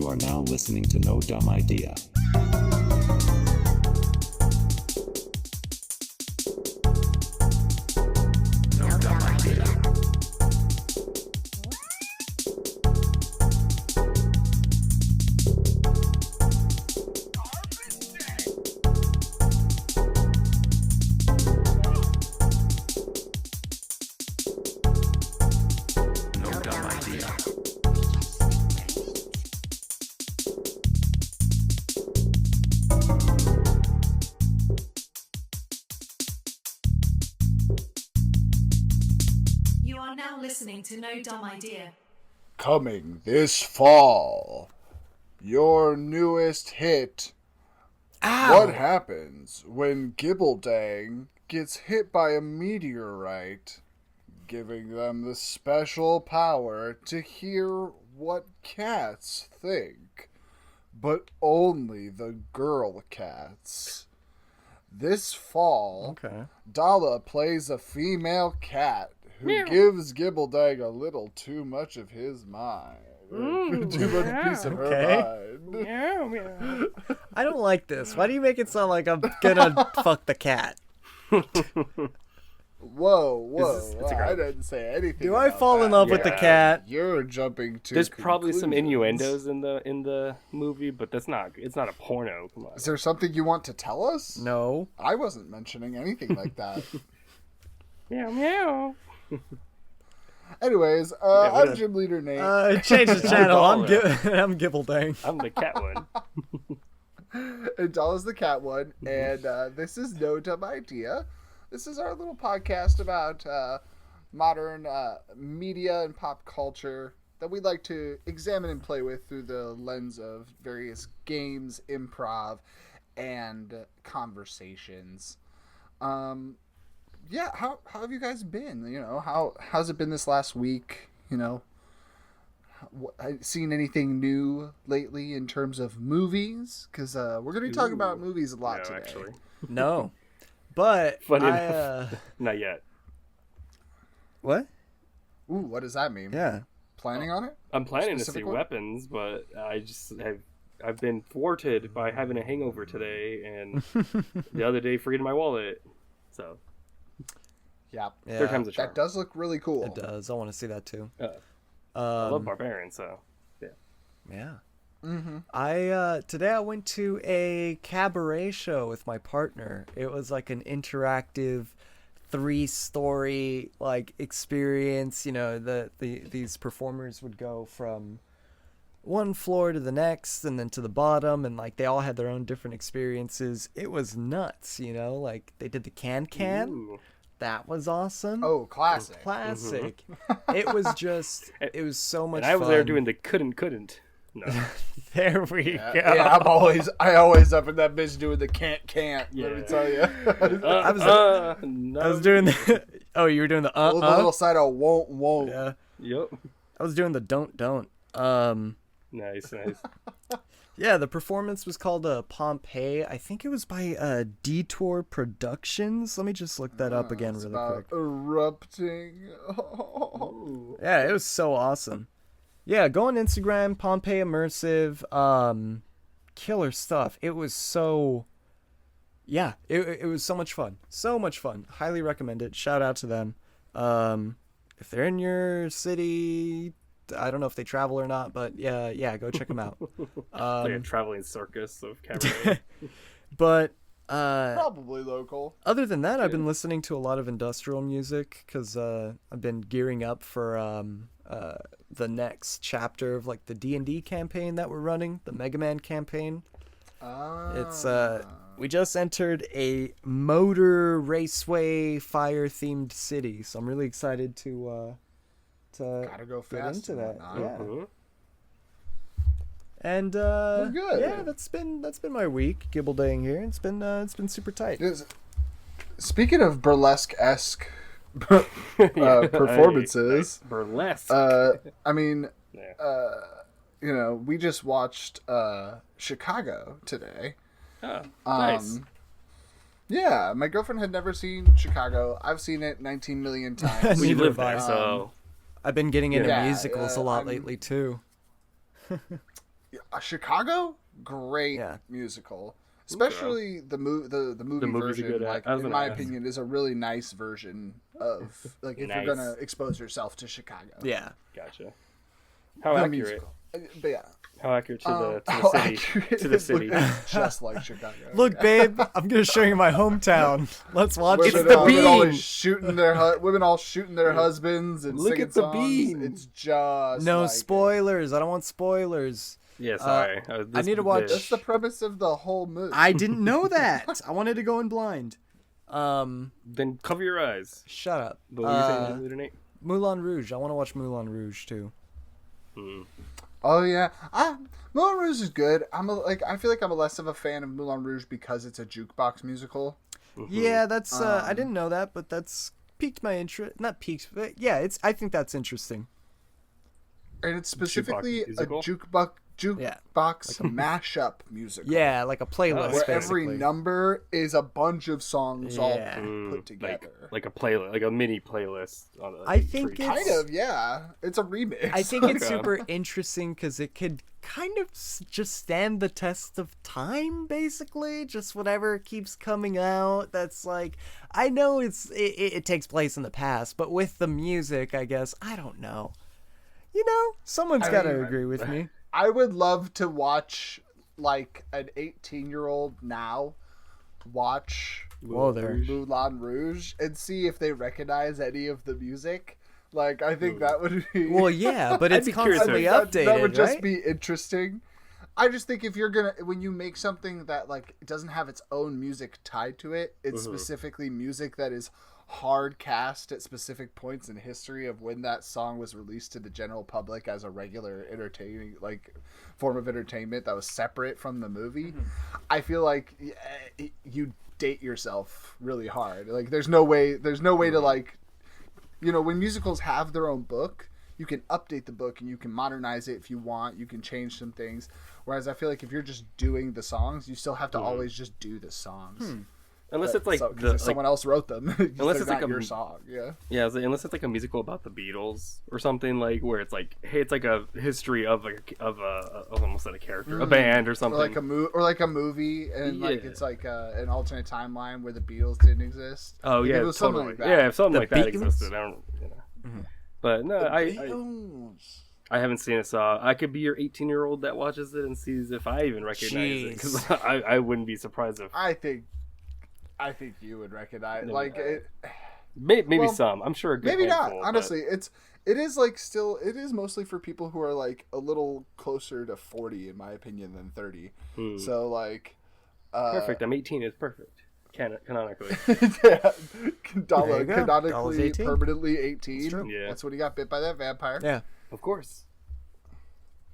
You are now listening to No Dumb Idea. No Dumb Idea. No Dumb Idea. You are now listening to No Dumb Idea. Coming this fall, your newest hit. Ow! What happens when Gibbeldang gets hit by a meteorite, giving them the special power to hear what cats think, but only the girl cats. This fall, Okay. Dala plays a female cat who gives Gibbeldang a little too much of his mind. Too much piece of her mind. I don't like this. Why do you make it sound like I'm gonna fuck the cat? Whoa. I didn't say anything. Do I about fall in that. love with the cat? You're jumping to There's probably some conclusions. innuendos in the movie, but it's not a porno. Come on. Is there something you want to tell us? No. I wasn't mentioning anything like that. Meow meow. Anyways, what I'm a- GymleaderNate. Change the channel. I'm Dala. I'm Gibbeldang. I'm the cat one. And Dala's the cat one, and this is No Dumb Idea. This is our little podcast about modern media and pop culture that we like to examine and play with through the lens of various games, improv, and conversations. Yeah, how have you guys been? You know, how's it been this last week? You know, seen anything new lately in terms of movies? Because we're going to be talking about movies a lot No, today. actually, No. But funny I, enough, not yet. what? Ooh, what does that mean? Yeah. Planning on it? I'm planning to see Specific one? weapons, but I've been thwarted by having a hangover today, and the other day forgetting my wallet. So Yeah. third time's a charm. That does look really cool. It does. I want to see that too. I love Barbarian, so yeah. Yeah. Mm-hmm. Today I went to a cabaret show with my partner. It was like an interactive 3-story like experience. You know, these performers would go from one floor to the next and then to the bottom, and like they all had their own different experiences. It was nuts, you know, like they did the can. Ooh. That was awesome. Oh, classic. Classic. It was it was so much And I was fun. there doing the couldn't. No. There we go. Yeah, I always up in that bitch doing the can't. Let me Yeah. tell you. I was no. I was doing the oh, you were doing the The little side of won't. Yeah. Yep. I was doing the don't. Nice. Yeah, the performance was called Pompeii. I think it was by Detour Productions. Let me just look that up again It's really about quick. erupting. Yeah, it was so awesome. Yeah, go on Instagram, Pompeii Immersive, killer stuff. It was so, yeah, it was so much fun. So much fun. Highly recommend it. Shout out to them. If they're in your city, I don't know if they travel or not, but yeah, go check them out. Like a traveling circus of cabaret. But Probably local. other than that, I've been listening to a lot of industrial music because I've been gearing up for the next chapter of like the D&D campaign that we're running, the Mega Man campaign. It's we just entered a motor raceway fire themed city, so I'm really excited to Gotta go get fast into and that. whatnot. Yeah. Mhm. And good. yeah, that's been my week. Gibbeldang here. It's been super tight. Speaking of burlesque-esque performances, Burlesque. I mean, Yeah. you know, we just watched Chicago today. Oh, nice. Yeah, my girlfriend had never seen Chicago. I've seen it 19 million times. We Neither live have I. there, so I've been getting into Yeah, musicals a lot I'm- lately too. Chicago, great Yeah. musical. Especially the movie movie's a version, good like I was in gonna my ask. opinion, is a really nice version of like if Nice. you're gonna expose yourself to Chicago. Yeah. Gotcha. How The accurate? musical. But yeah, How accurate to the how city? accurate To the it city. looks just like Chicago. Look, babe, I'm gonna show you my hometown. Let's watch women, it. the women bean. always shooting their women all shooting their husbands and Look singing at the songs. bean. It's just No like spoilers. I don't want spoilers. Yeah, sorry. I need to watch- That's the premise of the whole movie. I didn't know that. I wanted to go in blind. Then cover your eyes. Shut up. But what were you saying, GymleaderNate? Moulin Rouge. I want to watch Moulin Rouge too. Oh yeah, Moulin Rouge is good. I feel like I'm less of a fan of Moulin Rouge because it's a jukebox musical. Yeah, that's. I didn't know that, but that's piqued my interest. Not piqued, but yeah, I think that's interesting. And it's specifically a musical? jukebox Yeah. mashup musical. Yeah, like a playlist. Where basically. every number is a bunch of songs all Yeah. put together. Like a playlist, like a mini playlist. On a, I think tree. Kind of, yeah. It's a remix. I think it's Okay. super interesting because it could kind of just stand the test of time, basically. Just whatever keeps coming out. That's like, I know it takes place in the past, but with the music, I guess, I don't know. You know, someone's got to mean, agree with me. I would love to watch like an 18-year-old now watch Whoa there. Moulin Rouge and see if they recognize any of the music. Like, I think that would be. Well, yeah, but it's be curious constantly if- updated, that would just right? be interesting. I just think if you're gonna, when you make something that like doesn't have its own music tied to it, it's specifically music that is hard cast at specific points in history of when that song was released to the general public as a regular entertaining like form of entertainment that was separate from the movie. I feel like you date yourself really hard. Like there's no way to like, you know, when musicals have their own book, you can update the book and you can modernize it if you want. You can change some things. Whereas I feel like if you're just doing the songs, you still have to always just do the songs. Unless it's like Someone else wrote them. Unless it's not like your a song. Yeah. yeah, I was like, unless it's like a musical about the Beatles or something like where it's like, hey, it's like a history of almost like a character, a band or something. Or like a movie, and like Yeah. it's like an alternate timeline where the Beatles didn't exist. Oh Like, yeah, it was something totally. like that. Yeah, if something The like that Beatles? existed, I don't, you know. But no, Beatles. I haven't seen it, so I could be your 18-year-old that watches it and sees if I even recognize it, because Jeez. I wouldn't be surprised if I think you would recognize like it. maybe Well, some. I'm sure a good Maybe not. handful, but- Honestly, it is mostly for people who are like a little closer to 40 in my opinion than 30. So like Perfect. I'm 18. It's perfect. Canonically. yeah, There you go. Dalla's canonically 18. permanently 18. true. Yeah. That's when he got bit by that vampire. Yeah. Of course.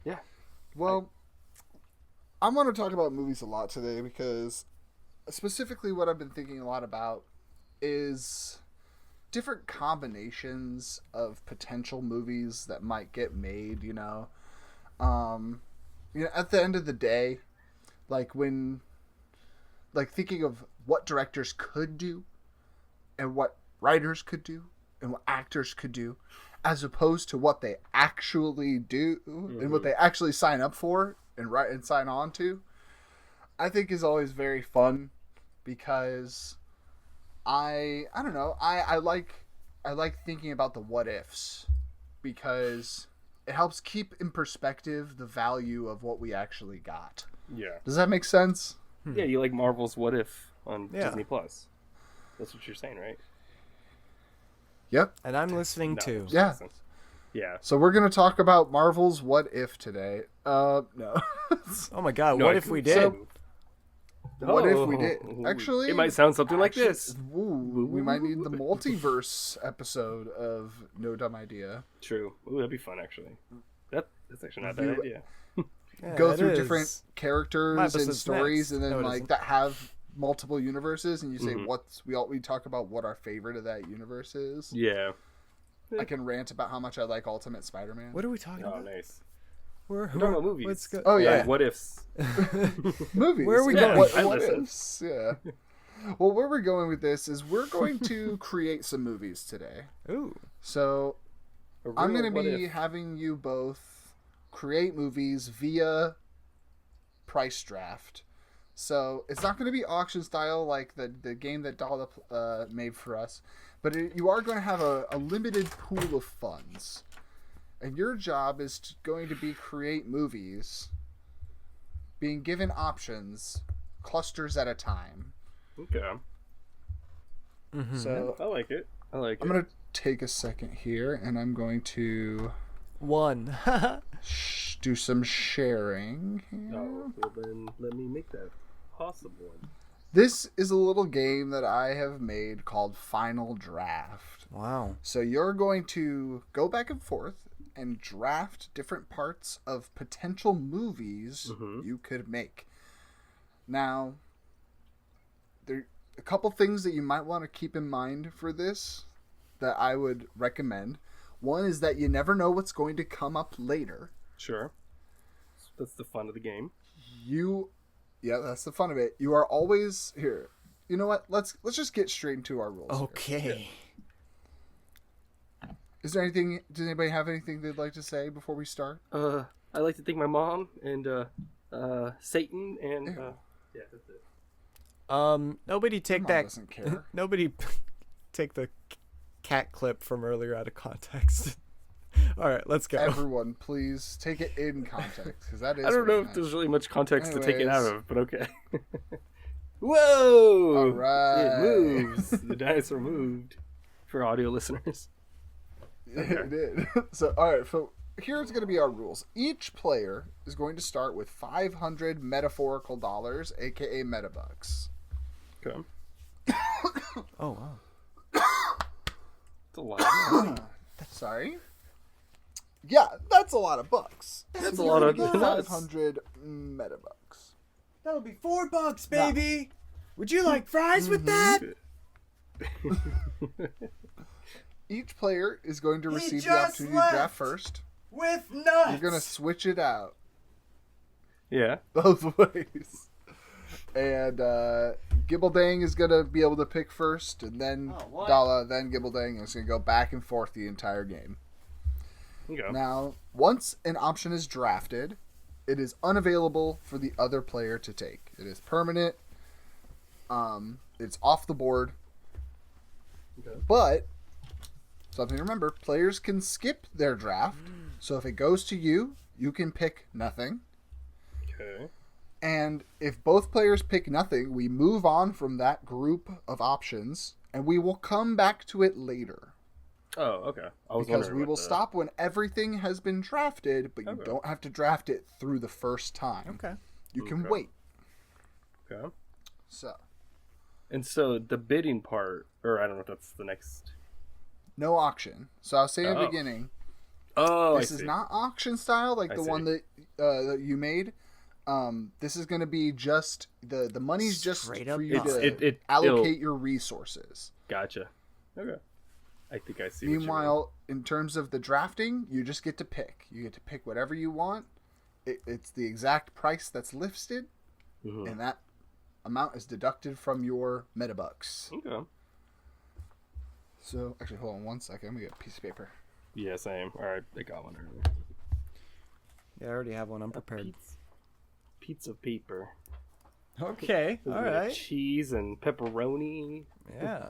Yeah. Well, I want to talk about movies a lot today because specifically what I've been thinking a lot about is different combinations of potential movies that might get made, you know. At the end of the day, thinking of what directors could do and what writers could do and what actors could do as opposed to what they actually do and what they actually sign up for and write and sign on to, I think is always very fun because I don't know, I like thinking about the what ifs because it helps keep in perspective the value of what we actually got. Yeah. Does that make sense? Yeah, you like Marvel's What If on Yeah. Disney Plus. That's what you're saying, right? Yep. And I'm listening No, too. Yeah. Yeah. So we're going to talk about Marvel's What If today. No. Oh my god, No, what I if we could- did? So- What if we Oh, did? Actually, it might sound something like this. Ooh, we might need the multiverse episode of No Dumb Idea. True. Ooh, that'd be fun, actually. That's actually not a bad You- idea. Yeah, Go it through is. different My characters and episode's stories, next. and then No, it like isn't. that have multiple universes, and you say Mhm. we talk about what our favorite of that universe is. Yeah. I can rant about how much I like Ultimate Spider-Man. What are we talking Oh, about? nice. We're We're talking about movies. Let's go. Oh, yeah. Like, what ifs? Movies. Where are we Yeah, going? What, I what listen. ifs? Yeah. Well, where we're going with this is we're going to create some movies today. Ooh. So A I'm real going to what be if. having you both create movies via price draft. So it's not going to be auction style like the game that Dala made for us, but you are going to have a limited pool of funds. And your job is going to be create movies, being given options, clusters at a time. Okay. So I like it. I'm going to take a second here, and I'm going to One. do some sharing here. Oh, well then let me make that possible. This is a little game that I have made called Final Draft. Wow. So you're going to go back and forth and draft different parts of potential movies you could make. Now, there are a couple things that you might want to keep in mind for this that I would recommend. One is that you never know what's going to come up later. Sure. That's the fun of the game. Yeah, that's the fun of it. You are always here. You know what? Let's just get straight into our rules. here. Okay. Is there anything? Does anybody have anything they'd like to say before we start? I like to thank my mom and Satan and yeah, that's it. Nobody take Mom that. doesn't care. Nobody take the cat clip from earlier out of context. All right, let's go. Everyone, please take it in context because that is. I don't know what if it there's meant. really much context to take it out Anyways. of, but okay. Whoa! All right. It moves. The dinosaur moved. For audio listeners. It did. So, all right. So here's going to be our rules. Each player is going to start with 500 metaphorical dollars, aka metabucks. Okay. Oh wow. It's a lot. Sorry. Yeah, that's a lot of bucks. That's a lot of Get nuts. 500 metabucks. That'll be $4, baby. Would you like fries with that? Each player is going to He receive the just opportunity left. to draft first. With nuts. You're going to switch it out Yeah. both ways. And Gibbeldang is going to be able to pick first, and then what? Dala, then Gibbeldang, and it's going to go back and forth the entire game. Okay. Now, once an option is drafted, it is unavailable for the other player to take. It is permanent. It's off the board. Okay. But something to remember, players can skip their draft. So if it goes to you, you can pick nothing. Okay. And if both players pick nothing, we move on from that group of options and we will come back to it later. Oh, okay. I was Because wondering we what will the- stop when everything has been drafted, but you Okay. don't have to draft it through the first time. Okay. You can Okay. wait. Okay. So, And so the bidding part, or I don't know if that's the next. no auction. So I was saying at the Oh. beginning, Oh, this I is see. not auction style like I the see. one that you made. This is going to be just the money's just Straight for up you bucks. to allocate your resources. Gotcha. Okay. I think I see. what you mean. Meanwhile, in terms of the drafting, you just get to pick. You get to pick whatever you want. It's the exact price that's listed, Mhm. and that amount is deducted from your metabucks. Okay. So, actually, hold on one second. I'm going to get a piece of paper. Yeah, same. All right, I got one earlier. Yeah, I already have one. I'm prepared. Pizza paper. Okay. With All a bit of right. Cheese and pepperoni. Yeah.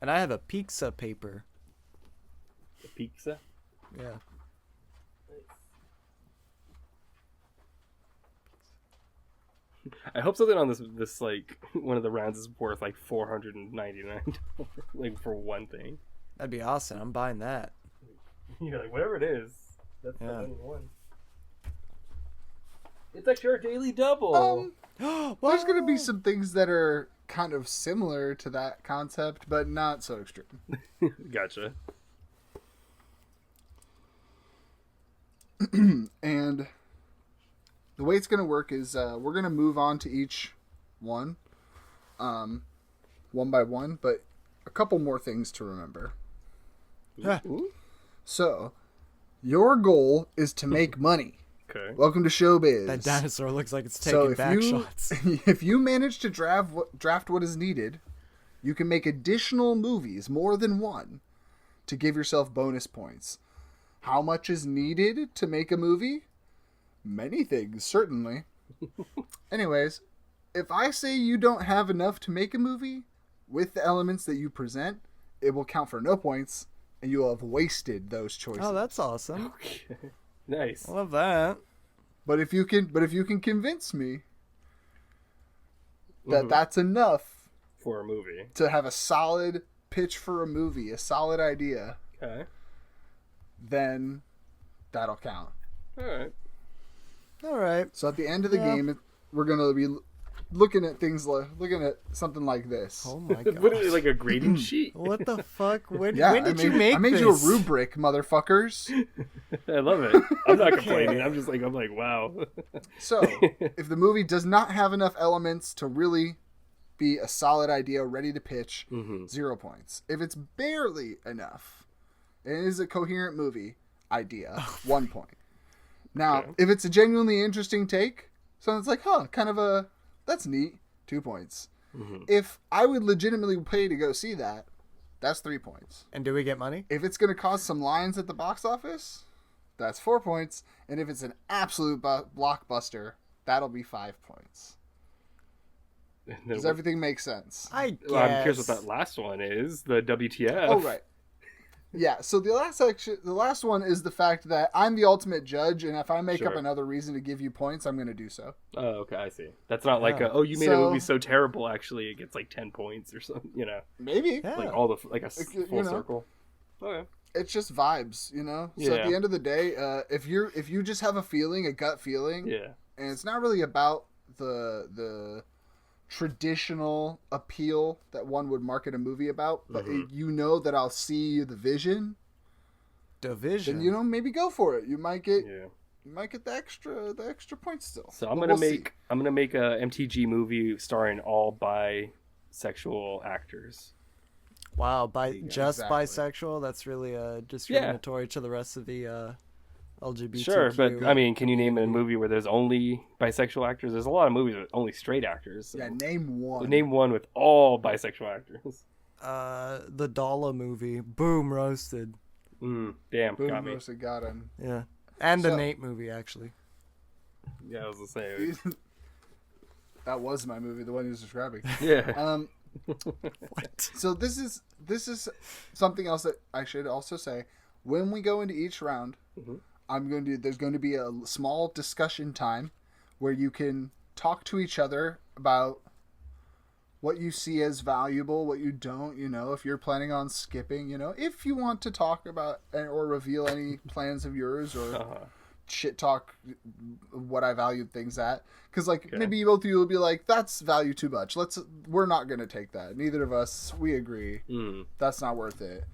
And I have a pizza paper. A pizza. Yeah. I hope something on this like one of the rounds is worth like $499, like for one thing. That'd be awesome. I'm buying that. Yeah, like whatever it is, that's Yeah. the winning one. It's like your daily double. There's going to be some things that are kind of similar to that concept, but not so extreme. Gotcha. And the way it's going to work is we're going to move on to each one, one by one, but a couple more things to remember. Ooh. So, your goal is to make money. Okay. Welcome to Showbiz. That dinosaur looks like it's So taking back shots. if you manage to draft what is needed, you can make additional movies, more than one, to give yourself bonus points. How much is needed to make a movie? Many things, certainly. Anyways, if I say you don't have enough to make a movie with the elements that you present, it will count for no points, and you will have wasted those choices. Oh, that's awesome. Okay. Nice. I love that. But if you can convince me that that's enough For a movie. to have a solid pitch for a movie, a solid idea, Okay. then that'll count. All right. All right. So at the end of the game, we're gonna be looking at something like this. Oh my god. What is it, like a grading sheet? What the fuck? When Yeah, did you make I made this? you a rubric, motherfuckers. I love it. I'm not complaining. I'm like, wow. So, if the movie does not have enough elements to really be a solid idea ready to pitch, 0 points. If it's barely enough, and it is a coherent movie idea, 1 point. Now, if it's a genuinely interesting take, so it's like, that's neat, 2 points. If I would legitimately pay to go see that, that's 3 points. And do we get money? If it's going to cause some lines at the box office, that's 4 points. And if it's an absolute blockbuster, that'll be 5 points. Does everything make sense? I guess. Well, I'm curious what that last one is. The WTF. Oh, right. Yeah, so the last one is the fact that I'm the ultimate judge, and if I make up Sure. another reason to give you points, I'm going to do so. Oh, okay, I see. That's not like Yeah. you made a So- movie so terrible. Actually, it gets like 10 points or something. You know, Maybe. Yeah. like all the You full know. circle. Okay. It's just vibes, you know? So at Yeah. the end of the day, if you just have a feeling, a gut feeling, Yeah. and it's not really about the traditional appeal that one would market a movie about, but you know that I'll see the vision, Division. then maybe go for it. You might get Yeah. the extra points still. So I'm But gonna we'll see. make a MTG movie starring all bisexual actors. Wow, just Exactly. bisexual? That's really discriminatory to the rest of the LGBTQ. Sure, but I mean, can you name a movie where there's only bisexual actors? There's a lot of movies with only straight actors. So. Yeah, name one. Name one with all bisexual actors. the Dala movie. Boom, roasted. Damn, Boom, got me. roasted, got him. Yeah. And the So- Nate movie, actually. Yeah, I was gonna say. That was my movie, the one he was describing. Yeah. What? So this is something else that I should also say. When we go into each round, there's going to be a small discussion time where you can talk to each other about what you see as valuable, what you don't, if you're planning on skipping, if you want to talk about or reveal any plans of yours or shit talk what I valued things at. Because maybe both of you will be like, that's value too much. We're not going to take that. Neither of us, we agree. That's not worth it.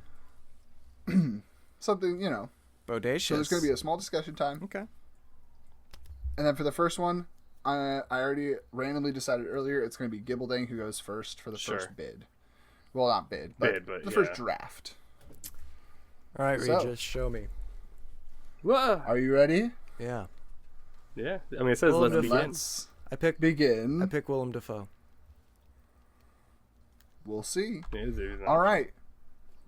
Something, Bodacious. So there's going to be a small discussion time. Okay. And then for the first one, I already randomly decided earlier it's going to be Gibbeldang who goes first for the first bid. Well, not bid, but the first draft. All right, So- Regis, show me. Whoa. Are you ready? Yeah. Yeah. I mean, it says Well, let's the begin. Let's I pick begin. Willem Dafoe. We'll see. Yeah, there's All right.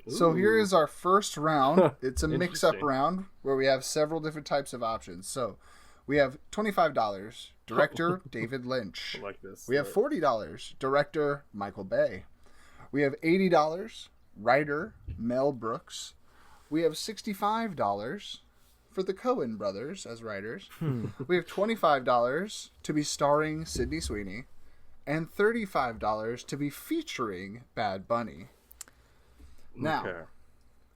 So here Ooh. is our first round. It's a mix-up Interesting. round where we have several different types of options. So we have $25, director David Lynch. I like this. We have $40, director Michael Bay. We have $80, writer Mel Brooks. We have $65 for the Coen brothers as writers. We have $25 to be starring Sydney Sweeney. And $35 to be featuring Bad Bunny. Now,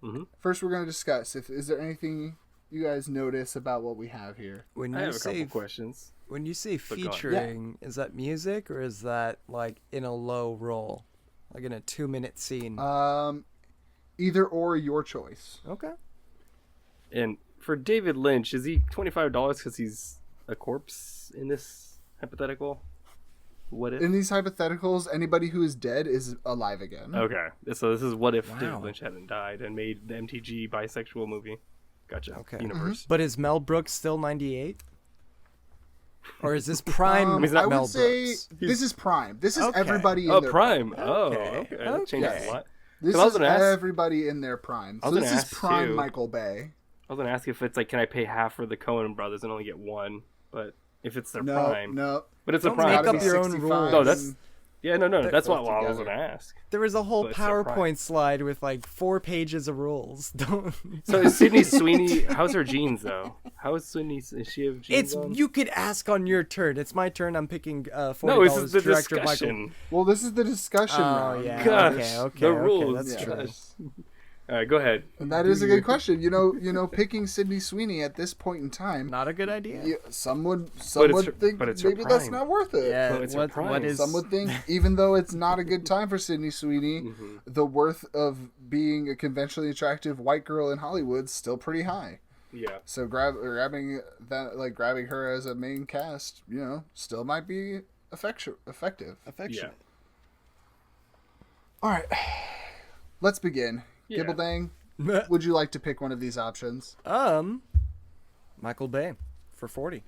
Okay. first we're going to discuss is there anything you guys notice about what we have here? When I you have a say couple questions. when you say But go on. featuring, is that music or is that like in a low roll, like in a 2-minute scene? Either or, your choice. Okay. And for David Lynch, is he $25 because he's a corpse in this hypothetical? What if? In these hypotheticals, anybody who is dead is alive again. Okay, so this is what if Wow. David Lynch hadn't died and made the MTG bisexual movie. Gotcha. Okay. Universe. But is Mel Brooks still 98? Or is this prime he's not I Mel would say Brooks? this is prime. This is Okay. everybody in Oh, their Prime. Oh, Okay. okay. That changes Okay. a lot. This 'Cause I was is gonna ask- everybody in their prime. I So was this gonna is ask, prime too. Michael Bay. I was gonna ask if it's like, can I pay half for the Coen brothers and only get one? But if it's their No, prime. no. But it's a Don't prime. make up so- your own 65 rules. No, that's and- no. That's what both I was together. gonna ask. There was a whole But it's their prime. PowerPoint slide with like 4 pages of rules. Don't. So is Sydney Sweeney? How's her jeans though? How is Sydney? Is she have jeans It's on? you could ask on your turn. It's my turn. I'm picking $40 No, this is the director discussion. Well, this is the discussion Michael. Oh round. yeah. Gosh, okay. the rules. That's Yeah. true. Yes. All right, go ahead. And that is a good question. You know, picking Sydney Sweeney at this point in time, Not a good idea. some would her- think but it's her maybe that's prime. not worth it. Yeah. So it's her what prime. is? Some would think, even though it's not a good time for Sydney Sweeney, Mm-hmm. the worth of being a conventionally attractive white girl in Hollywood is still pretty high. Yeah. So grabbing her as a main cast, still might be effective. Affectionate. All right, let's begin. Yeah. Gibbeldang, would you like to pick one of these options? Michael Bay for 40.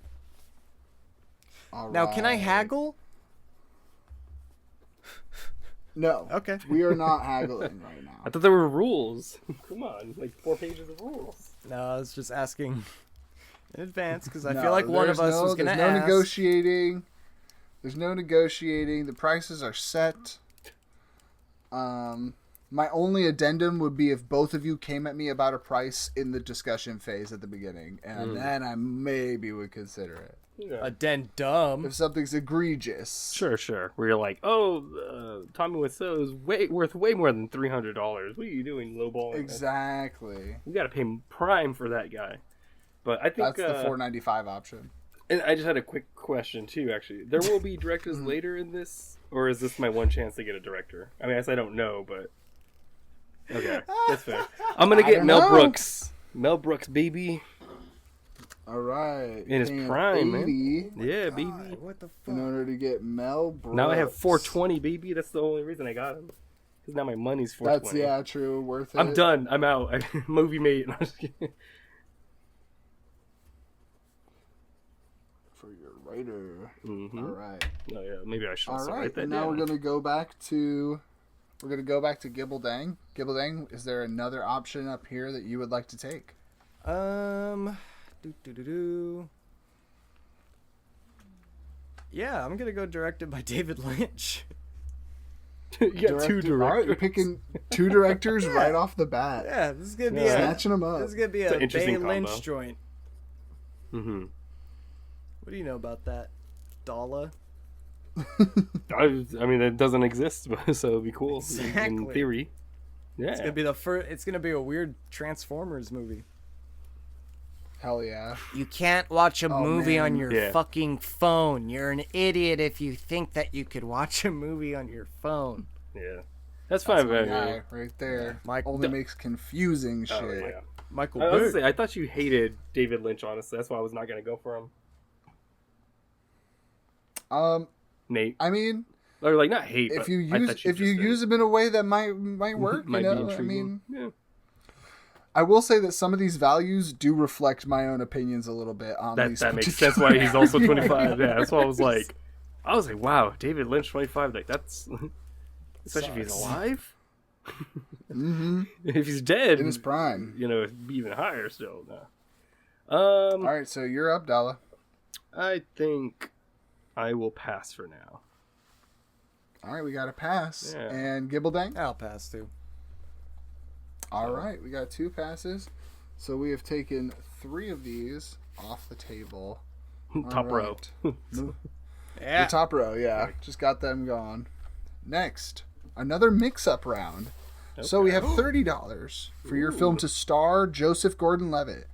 All Now, can I right. haggle? No. Okay. We are not haggling right I now. thought there were rules. Come on, like 4 pages of rules. No, I was just asking in advance because I No, feel like one of there's us was gonna There's no ask. negotiating. There's no negotiating. The prices are set. My only addendum would be if both of you came at me about a price in the discussion phase at the beginning, and then I maybe would consider it. Yeah. Addendum. If something's egregious. Sure. Where you're like, Tommy Wiseau is worth way more than $300. What are you doing, lowballing? Exactly. We got to pay prime for that guy. But I think That's the $4.95 option. And I just had a quick question too. Actually, there will be directors later in this, or is this my one chance to get a director? I mean, I guess I don't know, but okay, that's fair. I'm gonna get don't Mel know. Brooks. Mel Brooks, baby, All right. in his Paying prime, 80 man. Yeah, baby. What the in fuck? order to get Mel Brooks. Now I have 420, baby. That's the only reason I got him. Because now my money's 420. That's true. Worth it. I'm done. I'm out. Movie mate. I'm just kidding. For your writer. Mhm. All right. Oh yeah, maybe I should All also right. write that And now down. we're gonna go back to Gibbeldang. Gibbeldang, is there another option up here that you would like to take? Yeah, I'm gonna go directed by David Lynch. You got two All right, you're directors. ping 2 directors right off the bat. Yeah, this is gonna be Yeah. Snatching them up. this is gonna be It's a an interesting Bay Lynch combo. joint. Mm-hmm. What do you know about that, Dala? I mean, that doesn't exist, so it'd be cool in Exactly. theory. Yeah. It's gonna be the first. It's gonna be a weird Transformers movie. Hell yeah. You can't watch a movie man. on your Yeah. fucking phone. You're an idiot if you think that you could watch a movie on your phone. Yeah. That's fine, My baby. guy right there. Mike- Only makes confusing shit. Oh, yeah. Michael I was gonna Bay. say, I thought you hated David Lynch, honestly. That's why I was not gonna go for him. Nate, I mean, or like not hate, if but you I use thought you use them in a way that might work, might you be know. I intriguing. mean, Yeah. I will say that some of these values do reflect my own opinions a little bit on these. That makes particular sense why he's also values. 25. Yeah, that's why I was like, wow, David Lynch 25. Like that's especially if he's Sucks. alive. Mm-hmm. If he's dead, In his prime. you know, it'd be even higher still. No. All right, so you're up, Dala. I think I will pass for now. All right, we got a pass. Yeah. And Gibbeldang? I'll pass too. All right, we got 2 passes. So we have taken 3 of these off the table. Top All row. right. Yeah. The top row, yeah. Just got them gone. Next, another mix-up round. So we have $30 for your film to star Joseph Gordon-Levitt.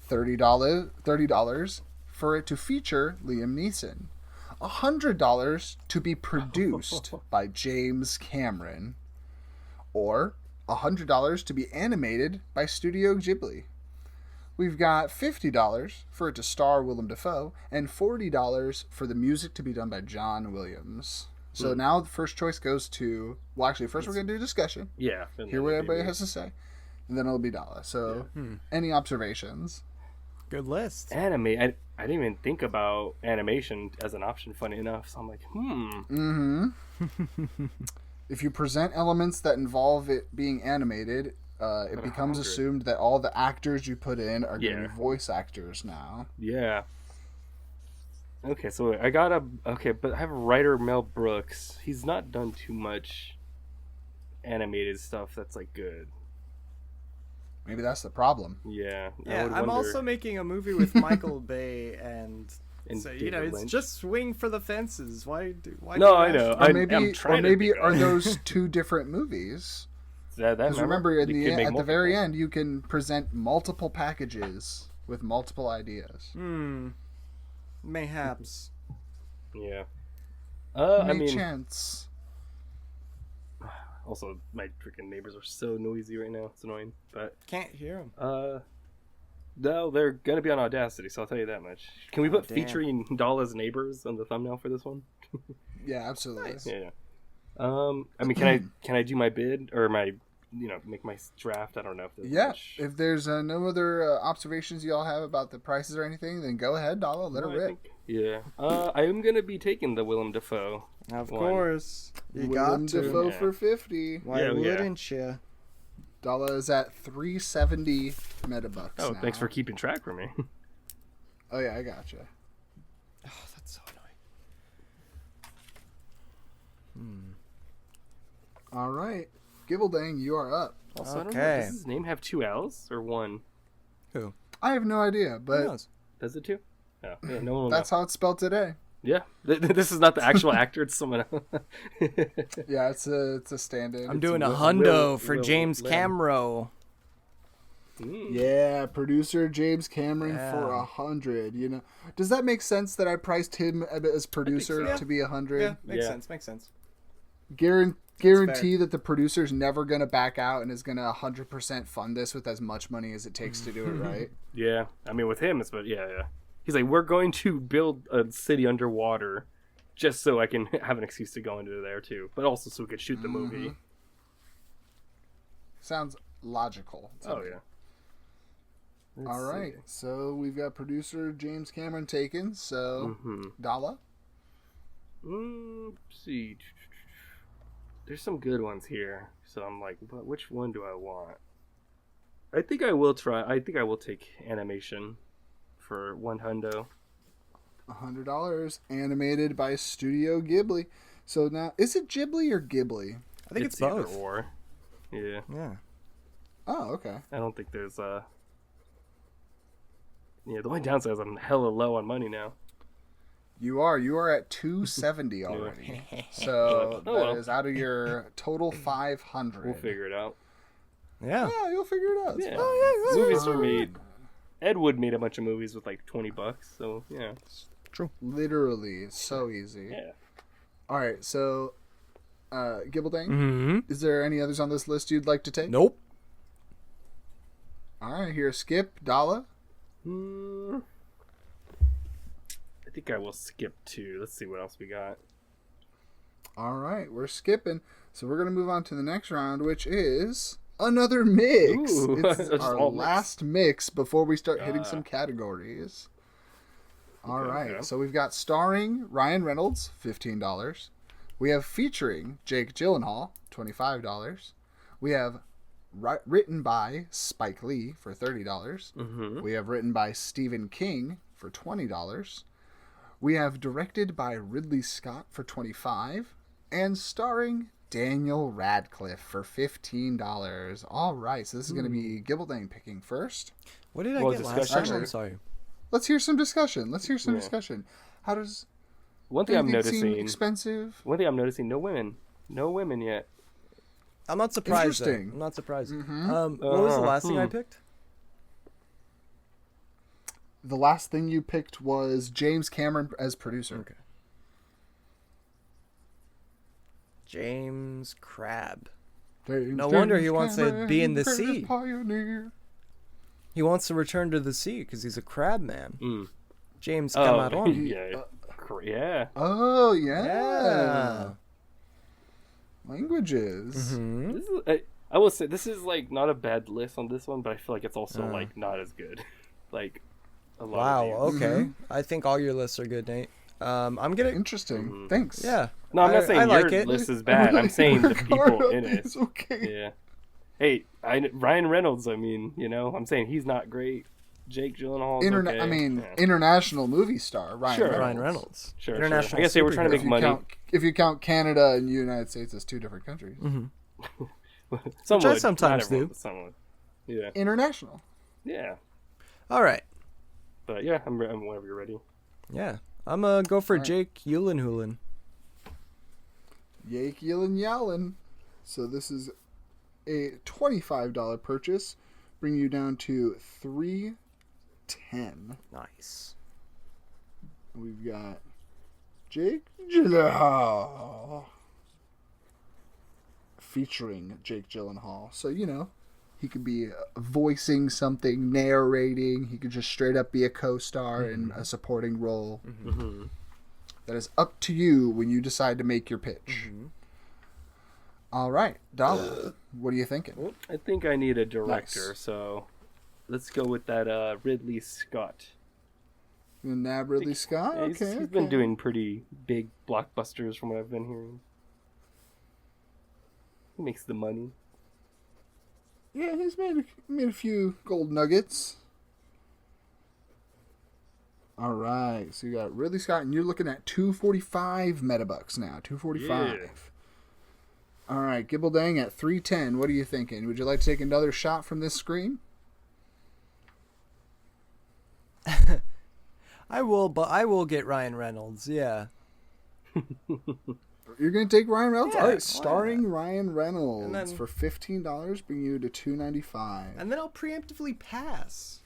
$30 for it to feature Liam Neeson. $100 to be produced by James Cameron. Or $100 to be animated by Studio Ghibli. We've got $50 for it to star Willem Dafoe, and $40 for the music to be done by John Williams. So now the first choice goes to... Well, actually, first we're going to do discussion. Yeah. Hear what everybody has to say. And then it'll be Dala. So, any observations? Good list. Anime. I didn't even think about animation as an option. Funny enough, so I'm like, If you present elements that involve it being animated, it becomes 100. assumed that all the actors you put in are going to Yeah. be voice actors now. yeah. Okay, so I got but I have writer Mel Brooks. He's not done too much animated stuff that's like good. Maybe that's the problem. Yeah. Yeah, would I'm wonder- also making a movie with Michael Bay, and And so David it's Lynch. just swing for the fences. Why? No, do I that? know. Or I'm maybe, trying to think are of- those two different movies? That Because remember, they could make at the very multiple. end, you can present multiple packages with multiple ideas. Mayhaps. Yeah. I May mean, chance. also my freaking neighbors are so noisy right now. It's annoying, but Can't hear him. no, they're gonna be on Audacity, so I'll tell you that much. Can we put damn. featuring Dala's neighbors on the thumbnail for this one? Yeah, absolutely. Yeah. I mean, can I do my bid or my make my draft? I don't know if there's Yeah, much. if there's no other observations you all have about the prices or anything, then go ahead, Dala, let No, it I rip. think- yeah. I am gonna be taking the Willem Dafoe. Of one. course, you Willem got to. Dafoe Yeah. for 50. Why Yeah, yeah. wouldn't you? Dala is at 370 metabucks Oh, now. thanks for keeping track for me. Oh yeah, I gotcha. Oh, that's so annoying. All right, Gibbeldang, you are up. Also, I don't know, Okay. does his name have two L's or one? Who? I have no idea, Who but knows? Does it two? Oh, yeah, no one will that's know. how it's spelled today. Yeah, this is not the actual actor; it's someone else. Yeah, it's a stand-in. I'm It's doing a Will- hundo for Will James Lim. Camro. Yeah, producer James Cameron Yeah. for 100. You know, does that make sense that I priced him as producer so. to be 100? Yeah, makes Yeah. sense. Makes sense. Guarantee that the producer's never gonna back out and is gonna 100% fund this with as much money as it takes to do it right. Yeah, I mean with him, yeah. He's like, we're going to build a city underwater, just so I can have an excuse to go into there too, but also so we could shoot the movie. Sounds logical. to Oh me. yeah. All right, so we've got producer James Cameron taken. So Dala. Let's see. There's some good ones here, so I'm like, but which one do I want? I think I will take animation for one hundo. $100 animated by Studio Ghibli. So now, is it Ghibli or Ghibli? I think it's either both. or. Yeah, Yeah. Oh, okay. I don't think there's Yeah, the only downside is I'm hella low on money now. You are at 270 already. So Oh, well. that is out of your total 500. We'll figure it out. Yeah. Yeah, you'll figure it out. It's Yeah, fine. movies are made. Ed Wood made a bunch of movies with like $20, so yeah, Literally, it's so easy. yeah. All right, so Gibbeldang, Mm-hmm. is there any others on this list you'd like to take? Nope. All right, here, Skip, Dala. I think I will skip two. Let's see what else we got. All right, we're skipping. So we're going to move on to the next round, which is another mix. Ooh, It's just our all mix. last mix before we start hitting some categories. All Okay, right, okay. so we've got starring Ryan Reynolds, $15. We have featuring Jake Gyllenhaal, $25. We have written by Spike Lee for $30. We have written by Stephen King for $20. We have directed by Ridley Scott for $25, and starring Daniel Radcliffe for $15. All right, so this is going to be Gibbeldang picking first. What did I Well, get last discussion. time? I'm Actually- sorry. Let's hear some discussion. How does One thing I'm anything seem noticing. expensive? One thing I'm noticing. No women yet. I'm not surprised. Though. Interesting. I'm not surprised. What was the last thing I picked? The last thing you picked was James Cameron as producer. Okay. James Crab. No wonder he wants to be in the sea. Pioneer. He wants to return to the sea because he's a crab man. Mm. James Oh, Cameron. yeah. Yeah. Oh yeah. Yeah. Languages. This is, I will say this is like not a bad list on this one, but I feel like it's also like not as good. Like a lot. Wow. Of these. Okay. I think all your lists are good, Nate. I'm gonna. Interesting. Thanks. Yeah. No, I'm not saying I your like it. list is bad. I'm saying the people in it. It's okay. Yeah. Hey, Ryan Reynolds. I mean, I'm saying he's not great. Jake Gyllenhaal. International movie star Ryan Sure. Reynolds. Ryan Reynolds. Sure. International I guess they were trying to If make you money. if you count Canada and the United States as two different countries. Some Which I would, sometimes not everyone, do. but some would. Yeah. International. Yeah. All right. But yeah, I'm whenever you're ready. Yeah. I'm going to go for All right. Jake Gyllenhaal. Yake yellin' yowlin'. So this is a $25 purchase, bringing you down to $310. Nice. We've got Jake Gyllenhaal featuring Jake Gyllenhaal. So, you know, he could be voicing something, narrating. He could just straight up be a co-star in a supporting role. Mm-hmm. That is up to you when you decide to make your pitch. All right, Dala, what are you thinking? Well, I think I need a director, Nice. so let's go with that Ridley Scott. You gonna nab Ridley Scott? Yeah, he's Okay, been doing pretty big blockbusters from what I've been hearing. He makes the money. Yeah, he's made a few gold nuggets. All right, so you got Ridley Scott, and you're looking at 245 metabucks now. 245. Yeah. All right, Gibbeldang at 310. What are you thinking? Would you like to take another shot from this screen? I will get Ryan Reynolds. Yeah. You're gonna take Ryan Reynolds. Yeah, All why right, starring Ryan Reynolds And then- for $15, bring you to $295. And then I'll preemptively pass.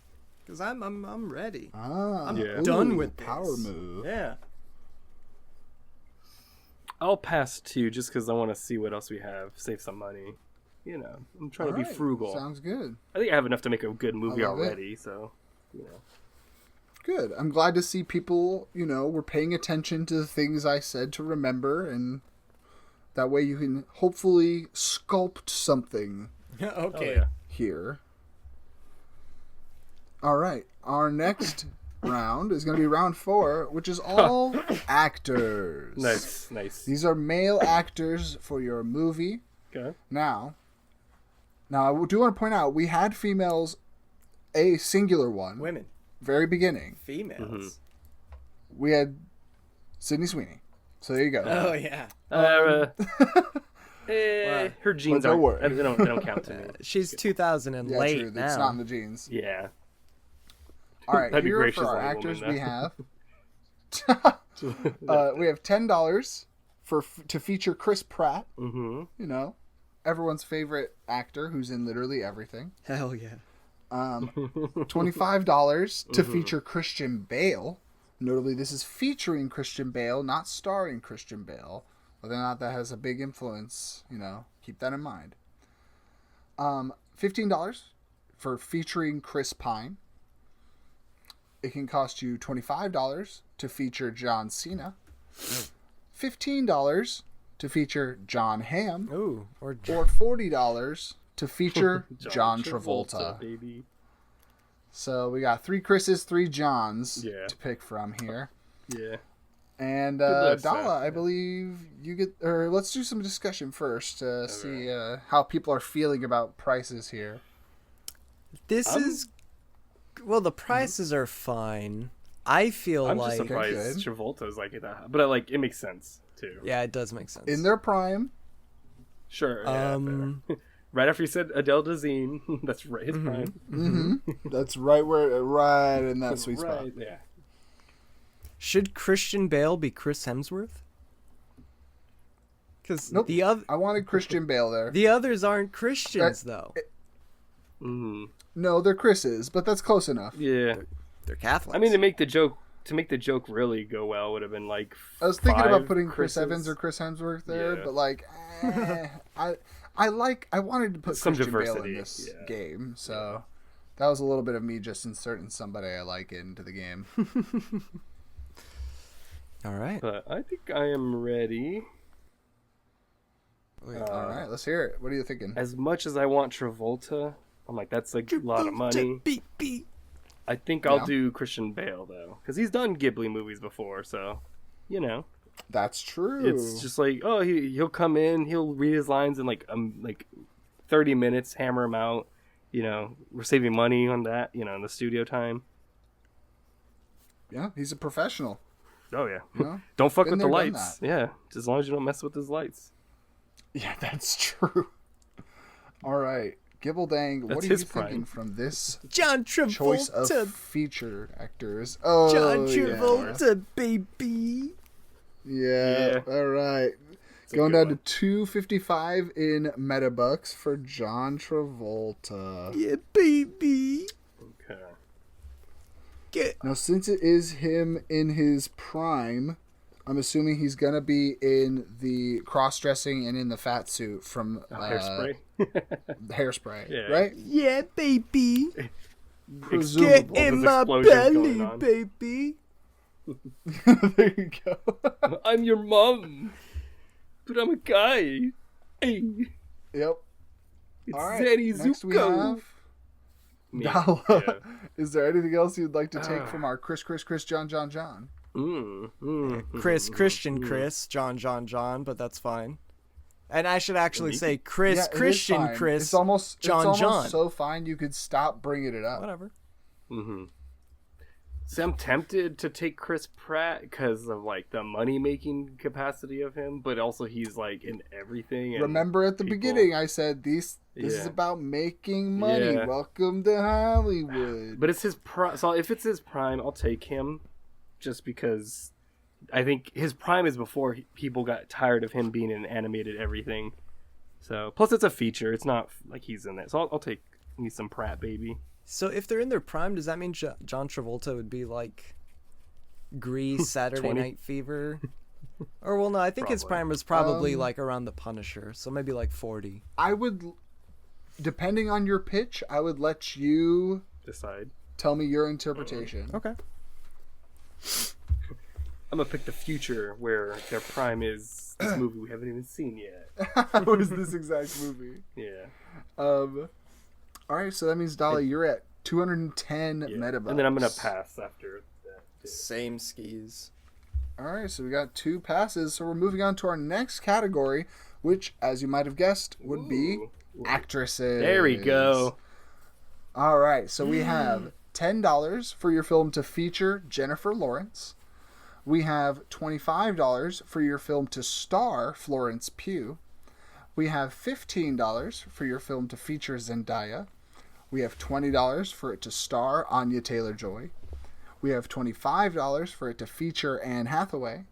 Because I'm ready. I'm done with this. power move. Yeah. I'll pass too, just because I want to see what else we have, save some money. You know, I'm trying to be Alright, frugal. Sounds good. I think I have enough to make a good movie love it. already, so you know. Good. I'm glad to see people, you know, were paying attention to the things I said to remember, and that way you can hopefully sculpt something Okay. Oh, yeah. here. All right. Our next round is going to be round 4, which is all actors. Nice. These are male actors for your movie. Okay. Now, I do want to point out, we had females, a singular one, Women. very beginning. Females. We had Sydney Sweeney. So there you go. Oh, yeah. Her genes don't worry. aren't. They don't count to me. She's 2000 and Yeah, late true. now. It's not in the genes. Yeah. All right, That'd be here great for if she's our the only actors woman, we though. have. We have $10 to feature Chris Pratt. Mm-hmm. You know, everyone's favorite actor who's in literally everything. Hell yeah. $25 to feature Christian Bale. Notably, this is featuring Christian Bale, not starring Christian Bale. Whether or not that has a big influence, you know, keep that in mind. $15 for featuring Chris Pine. It can cost you $25 to feature John Cena. $15 to feature John Hamm. Ooh. Or $40 to feature John Travolta. Baby. So we got 3 Chris's, 3 Johns Yeah. to pick from here. Yeah. And list, Dala, I yeah. believe you get, or let's do some discussion first to see how people are feeling about prices here. This is... Well, the prices are fine. I feel I'm like... just surprised Travolta's like that, but it makes sense too. Yeah, it does make sense. In their prime, Sure. Yeah, fair. Right after you said Adele Dazeem, that's right. His prime. that's right in that sweet spot. Right. Yeah. Should Christian Bale be Chris Hemsworth? Because Nope. the other... I wanted Christian Bale there. The others aren't Christians, though. Mm. No, they're Chris's, but that's close enough. Yeah. They're Catholics. I mean, to make the joke really go well would have been like. I was thinking about 5 putting Chris Chris's. Evans or Chris Hemsworth there, Yeah. but like, I wanted to put Some Christian Bale diversity, in this yeah. game, so that was a little bit of me just inserting somebody I like into the game. All right. But I think I am ready. All right, let's hear it. What are you thinking? As much as I want Travolta, I'm like, that's a lot of money. Beep, beep. I think I'll Yeah. do Christian Bale though, because he's done Ghibli movies before, so you know, That's true. it's just like, oh, he'll come in, he'll read his lines in like 30 minutes, hammer him out, we're saving money on that, in the studio time. Yeah, he's a professional. Oh yeah. You know? Don't fuck Been with the there, done lights. that. Yeah, just as long as you don't mess with his lights. Yeah, that's true. All right, Gibble-Dang, what That's are his you thinking prime. from this John choice of Travolta. featured actors? Oh, John yeah. Travolta, baby. Yeah. Yeah. All right. a Going good down to 255 in Metabucks for John Travolta. Yeah, baby. Okay. Get Now, since it is him in his prime, I'm assuming he's gonna be in the cross-dressing and in the fat suit from Hairspray. Hairspray, Yeah. right? yeah, baby. Presumably. Get There's in my explosions belly, going on. baby. There you go. I'm your mom, but I'm a guy. Hey, Yep. it's All right. Zanny Next we Zuko. have Me. Dala. Yeah. Is there anything else you'd like to take from our Chris, John? Chris, Christian Chris, John, but that's fine. And I should actually say Chris, Yeah, it is Christian fine. Chris, It's almost John. so fine you could stop bringing it up. Whatever. So I'm tempted to take Chris Pratt because of like the money making capacity of him, but also he's like in everything. And Remember at the people- beginning I said this is Yeah. about making money. Yeah. Welcome to Hollywood. But it's his prime. So if it's his prime, I'll take him, just because I think his prime is before people got tired of him being in animated everything. So plus it's a feature. It's not like he's in it. So I'll take me some Pratt, baby. So if they're in their prime, does that mean John Travolta would be like Grease, Saturday 20? Night Fever? Or well, no, I think his Probably. prime was probably like around The Punisher, so maybe like 40. I would, depending on your pitch, I would let you Decide. tell me your interpretation. Okay. I'm gonna pick the future where their prime is this movie we haven't even seen yet. How is this exact movie? Yeah. All right, so that means Dolly, you're at 210 Yeah. metabucks. And then I'm gonna pass after that. too. Same skis. All right, so we got 2 passes. So we're moving on to our next category, which, as you might have guessed, would be Ooh. actresses. There we go. All right, so we have $10 for your film to feature Jennifer Lawrence. We have $25 for your film to star Florence Pugh. We have $15 for your film to feature Zendaya. We have $20 for it to star Anya Taylor-Joy. We have $25 for it to feature Anne Hathaway.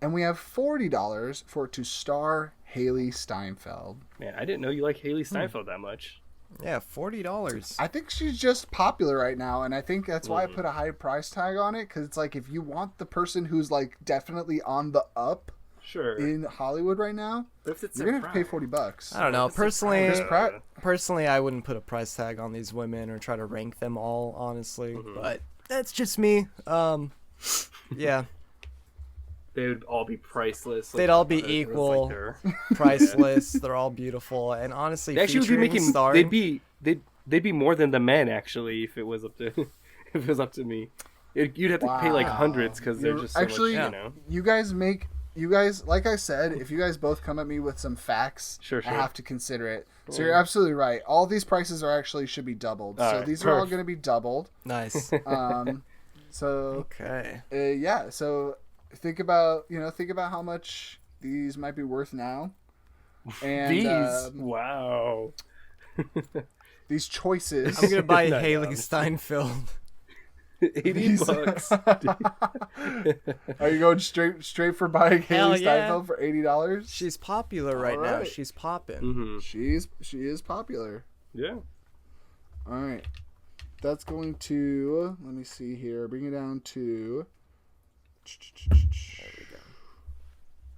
And we have $40 for it to star Haley Steinfeld. Man, I didn't know you like Haley Steinfeld that much. Yeah, $40. I think she's just popular right now, and I think that's why I put a high price tag on it, because it's like if you want the person who's like definitely on the up Sure. in Hollywood right now, But if it's you're their gonna have to pay prime. $40. I don't know. Personally, Chris Pratt? personally, I wouldn't put a price tag on these women or try to rank them all, honestly. Mm-hmm. But that's just me. Yeah, They would all be priceless. they'd all be it was equal, their- priceless. They're all beautiful, and honestly, They actually would be featuring making. starring, They'd be more than the men actually if it was up to if it was up to me. You'd have to pay like Wow. hundreds because they're You're- just so actually, much, you know. you guys, like I said, if you guys both come at me with some facts, Sure. I have to consider it. So you're absolutely right. All these prices are actually should be doubled. All So right, these are all perfect. going to be doubled. nice. So Okay. yeah. So think about how much these might be worth now, and These wow. these choices. I'm gonna buy Not Haley dumb. Steinfeld. $80. Are you going straight for buying Hell Haley yeah. Steinfeld for $80? She's popular right now. right. She's popping. Mm-hmm. She is popular. Yeah. All right. That's going to, let me see here, bring it down to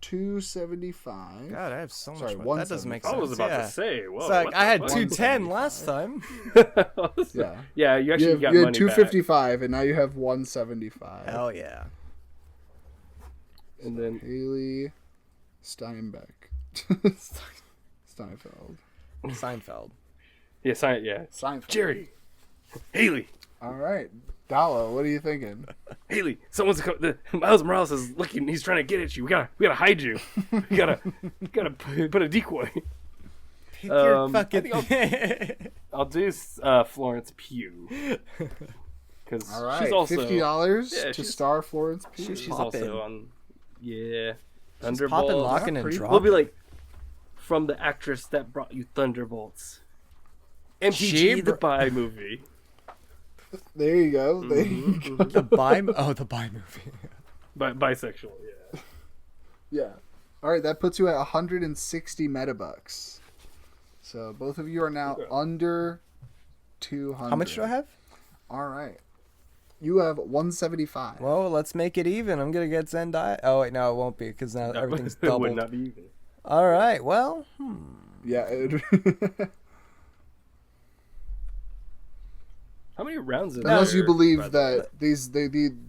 275. God, I have so much Sorry, money. That doesn't make sense. I was about yeah. to say. Whoa, It's like what I the had fuck? 210 last time. Yeah. Yeah, you actually got you had money 255 and now you have 175. Hell yeah. And then Haley Steinbeck. Steinfeld. Seinfeld. yeah, Seinfeld. Jerry, Haley, All right. Dala, what are you thinking? Haley. Miles Morales is looking. He's trying to get at you. We gotta hide you. We gotta put a decoy. Pick your I fucking. think I'll do Florence Pugh. Because All right, she's also $50 Yeah, to she's- star Florence Pugh. she's poppin'. also on. Yeah, Popping, Thunderbolts. locking, and pretty- dropping. We'll be like, from the actress that brought you Thunderbolts. MTG, the Buy movie. There you go. There you go. the buy. Oh, the buy movie. Bisexual, yeah. Yeah. All right, that puts you at 160 metabucks. So both of you are now under 200. How much do I have? All right. You have 175. Well, let's make it even. I'm gonna get Zendaya. Oh wait, no, it won't be because now everything's It would doubled. not be even. All right. Well, Yeah. How many rounds is Unless there, you by believe the way?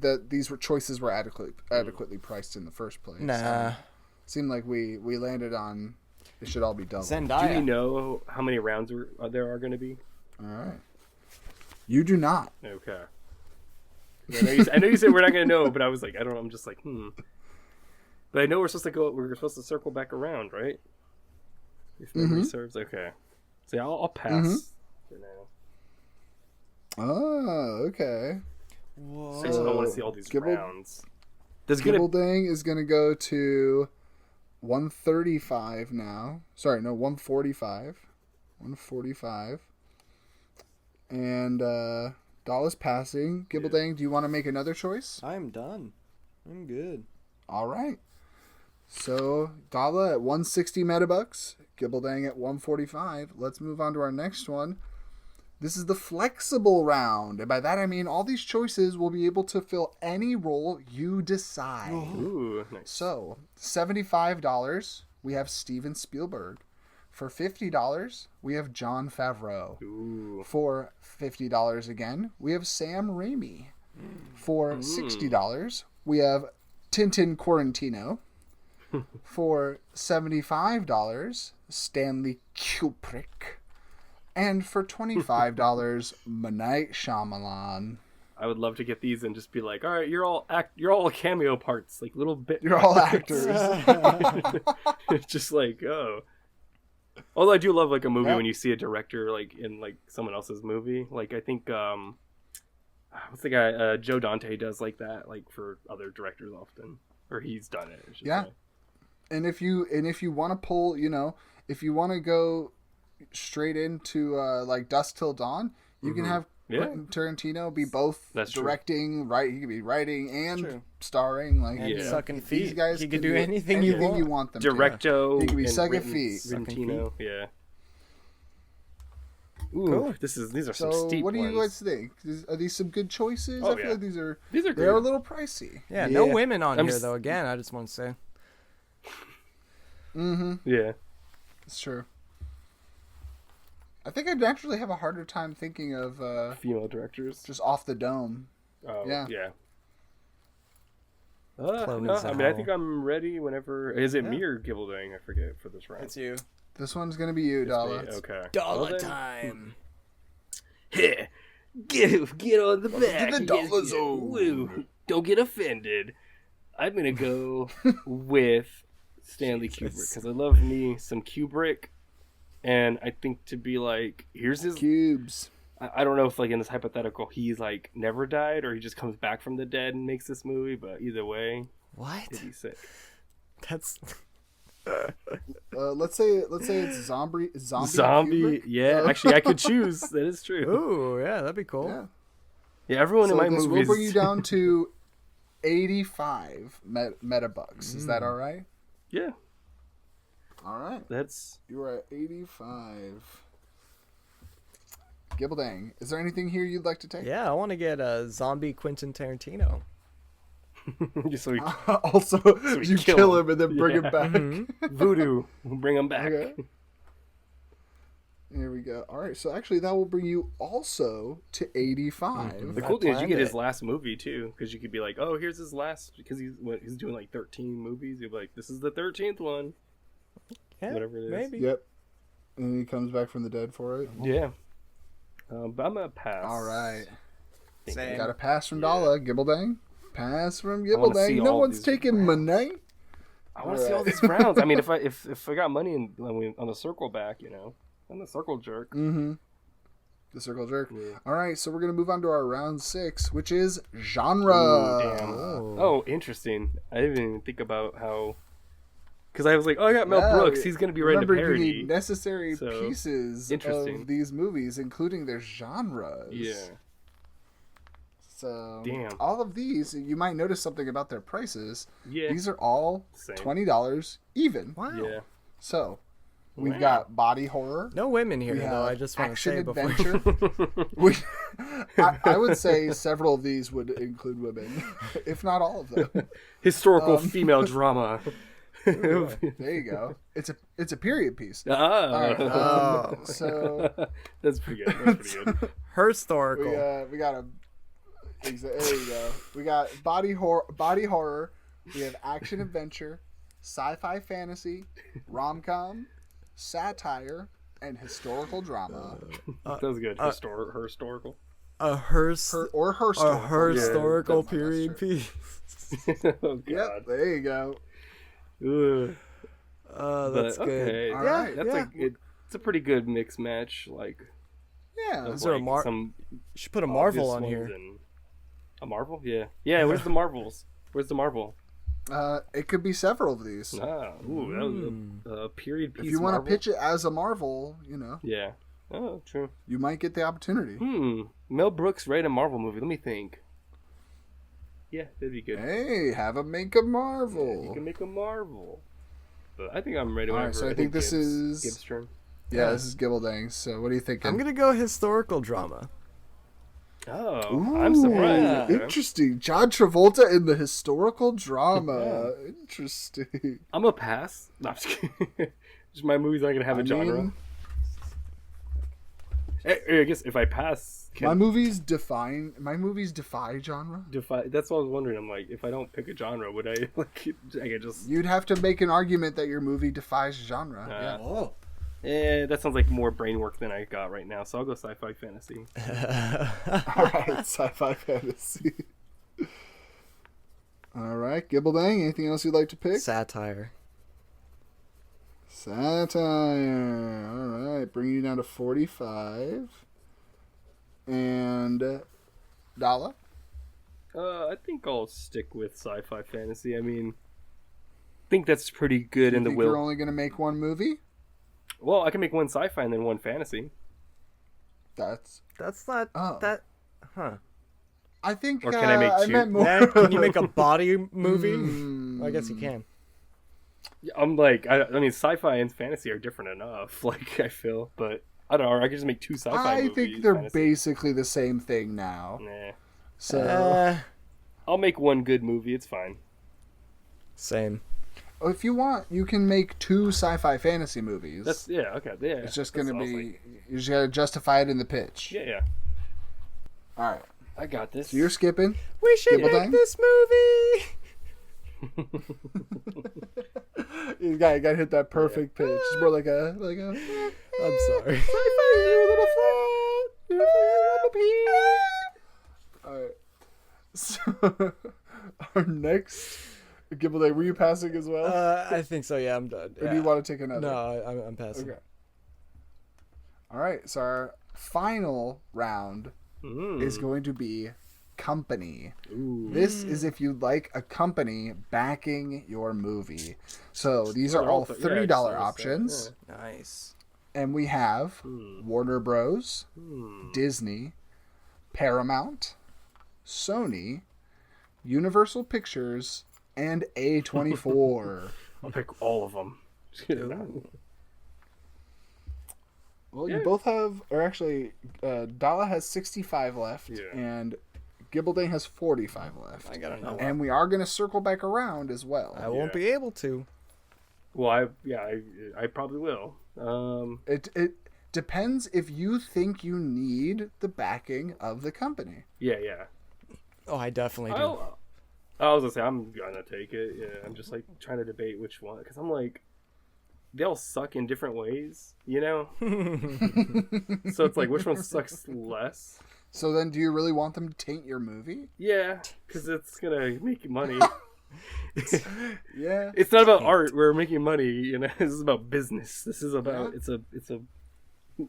that these were choices were adequately priced in the first place. nah. Seemed like we landed on it should all be double. Zendaya. Do we there how many rounds there are going to be? All right. You do not. Okay. I know you said we're not going to know, but I was like, I don't know. I'm just like, But I know we're supposed to go. We're supposed to circle back around, right? If memory serves. Okay. So yeah, I'll pass for now. Oh, okay. Whoa. I just don't want to see all these Gibble- rounds. There's gonna Gibble is going to go to 135 now. Sorry, no, 145. 145. And Dala's passing. Gibble do you want to make another choice? I'm done. I'm good. All right. So Dala at 160 metabucks, Gibble at 145. Let's move on to our next one. This is the flexible round. And by that I mean all these choices will be able to fill any role you decide. Ooh, nice. So, $75, we have Steven Spielberg. For $50, we have Jon Favreau. Ooh. For $50 again, we have Sam Raimi. For $60, we have Tintin Quarantino. For $75, Stanley Kubrick. And for $25, M. Night Shyamalan. I would love to get these and just be like, all right, you're all cameo parts, like little bit. You're all actors. It's just like, oh. Although I do love like a movie Yeah. when you see a director like in like someone else's movie. Like I think what's the guy Joe Dante does like that like for other directors often, or he's done it. I should Yeah. say. And if you want to pull, if you want to go straight into like Dusk Till Dawn, you can have Yeah. Quentin Tarantino be both That's true. directing, right? He could be writing and True. starring. Like And Yeah. sucking these feet. guys You can can do anything you want. them to. Directo. He could be and sucking written- feet. Rentino, yeah. Ooh, Cool. these are some So steep what do you ones. guys think? Are these some good choices? Oh, I feel yeah. like these are These are they're a great. little pricey. Yeah, no Yeah. women on I'm here just- though. Again, I just want to say. Yeah. It's true. I think I'd naturally have a harder time thinking of Female directors. just off the dome. Oh, Yeah. yeah. Chloe No, I mean, I Zhao. think I'm ready whenever. Is it me or Gibbelding? I forget for this round. you. This one's gonna be you, It's Dala. me, okay. Dollar Well, then- time. Yeah. Get on the back. the dollar zone. Woo. Don't get offended. I'm gonna go with Stanley Kubrick because I love me some Kubrick, and I think to be like, here's his. Cubes. I don't know if like in this hypothetical he's like never died or he just comes back from the dead and makes this movie, but either way, What? it'd be sick. That's Let's say it's zombie. Zombie, Kubrick. yeah. Actually, I could choose. That is true. ooh, yeah, that'd be cool. Yeah. Yeah, everyone So in my this movies. will bring you down to 85 metabucks. Is that all right? Yeah, All right. that's. You are at 85. Gibbeldang. Is there anything here you'd like to take? Yeah, I want to get a zombie Quentin Tarantino. Just so we Also, we you kill kill him. him and then bring him Yeah. back. voodoo, we'll bring them back. Okay. There we go. All right. So actually, that will bring you also to 85. The I cool thing is you planned get his it. last movie too, because you could be like, oh, here's his last, because he's doing like 13 movies. You'll be like, this is the 13th one. Yeah, Whatever it is. maybe. Yep. And he comes back from the dead for it. Yeah. But I'm gonna pass. All right. Same. Got a pass from Dala. Gibbeldang. Pass from wanna see Gibbeldang. No all one's these taking Monet. I want to see all these rounds. I mean, if I got money on the circle back, on the circle jerk. Mm-hmm. The circle jerk. Yeah. All right, so we're gonna move on to our round 6, which is genre. Ooh, damn. Oh, interesting. I didn't even think about how. Because I was like, oh, I got Mel Brooks. He's gonna be writing a parody. You need necessary So, pieces interesting. of these movies, including their genres. Yeah. So Damn. all of these, you might notice something about their prices. Yeah. These are all Same. $20 even. Wow. Yeah. So we've Wow. got body horror. No women here, We though. have I just want to action say before. adventure. I would say several of these would include women, if not all of them. Historical female drama. There you go. It's a period piece. Ah. All right, Oh. so That's pretty good. That's pretty good. Historical. we got a. There you go. We got body horror. We have action adventure, sci-fi fantasy, rom-com, satire, and historical drama. That was good. Historical. A historical Yeah, period that's true. piece. Oh, God. Yep, there you go. Ugh. That's But, good. okay. All Yeah, right. That's yeah. it's a pretty good mix match. Like, Yeah. of, Is there a like, You should put a Marvel on obvious here. ones and- A Marvel? Yeah. Yeah, where's the Marvels? Where's the Marvel? It could be several of these. Ah, ooh, that was a period piece. If you want to Marvel? pitch it as a Marvel, Yeah. Oh, true. you might get the opportunity. Mel Brooks write a Marvel movie. Let me think. Yeah, that'd be good. Hey, have a make a You Marvel. can make a Marvel. But I think I'm ready. All right, Whenever. so I think this is- Gibbs' turn. Yeah, this is Gibbeldang. So what are you thinking? I'm gonna go historical drama. Oh, Ooh, I'm surprised. Okay. Interesting. John Travolta in the historical drama. Interesting. I'm a pass. No, I'm just kidding. Just my movie's not gonna have a genre. mean, I guess if I pass, my movies defy genre. That's what I was wondering. I'm like, if I don't pick a genre, would I like? I could just. You'd have to make an argument that your movie defies genre. Yeah. Oh. That sounds like more brain work than I got right now. So I'll go sci-fi fantasy. All right, sci-fi fantasy. All right, Gibbeldang. Anything else you'd like to pick? Satire. Satire. All right, bringing you down to 45. And Dala. I think I'll stick with sci-fi fantasy. I mean, I think that's pretty good in the Think you're will. only going to make one movie? Well, I can make one sci-fi and then one fantasy. That's. That's not Oh. that. Huh. I think. Or can I make I two? meant more. Yeah, can you make a body movie? Hmm. I guess you can. Yeah, I'm like, I mean, sci-fi and fantasy are different enough. Like, I feel, but I don't know. Or I could just make two sci-fi I movies. think they're fantasy. basically the same thing now. Nah. So I'll make one good movie. It's fine. Same. if you want, you can make two sci-fi fantasy movies. That's okay. Yeah, it's just that's going to what I was be. like. You just got to justify it in the pitch. Yeah. All right. I got this. So you're skipping. We should Gibbeldang? make this movie. You got to hit that perfect pitch. It's more like a. I'm sorry. Alright. So, our next. Gibbeldang, were you passing as well? I think so. Yeah, I'm done. Or do you want to take another? No, I'm passing. Okay. Alright, so our final round is going to be company. Ooh. This is if you'd like a company backing your movie. So these are all $30 options. Nice. And we have Warner Bros., Disney, Paramount, Sony, Universal Pictures, and A24. I'll pick all of them. Well, you both have, or actually, Dala has 65 left, Yeah. and Gibbeldang has 45 left. I gotta know. And we are going to circle back around as well. I won't be able to. Well, I probably will. It depends if you think you need the backing of the company. Yeah. Oh, I definitely do. I was gonna say I'm gonna take it. Yeah, I'm just like trying to debate which one because I'm like they all suck in different ways, you know. So it's like which one sucks less? So then, do you really want them to taint your movie? Yeah, because it's gonna make money. Yeah. It's not about art. We're making money. You know, this is about business. This is about it's a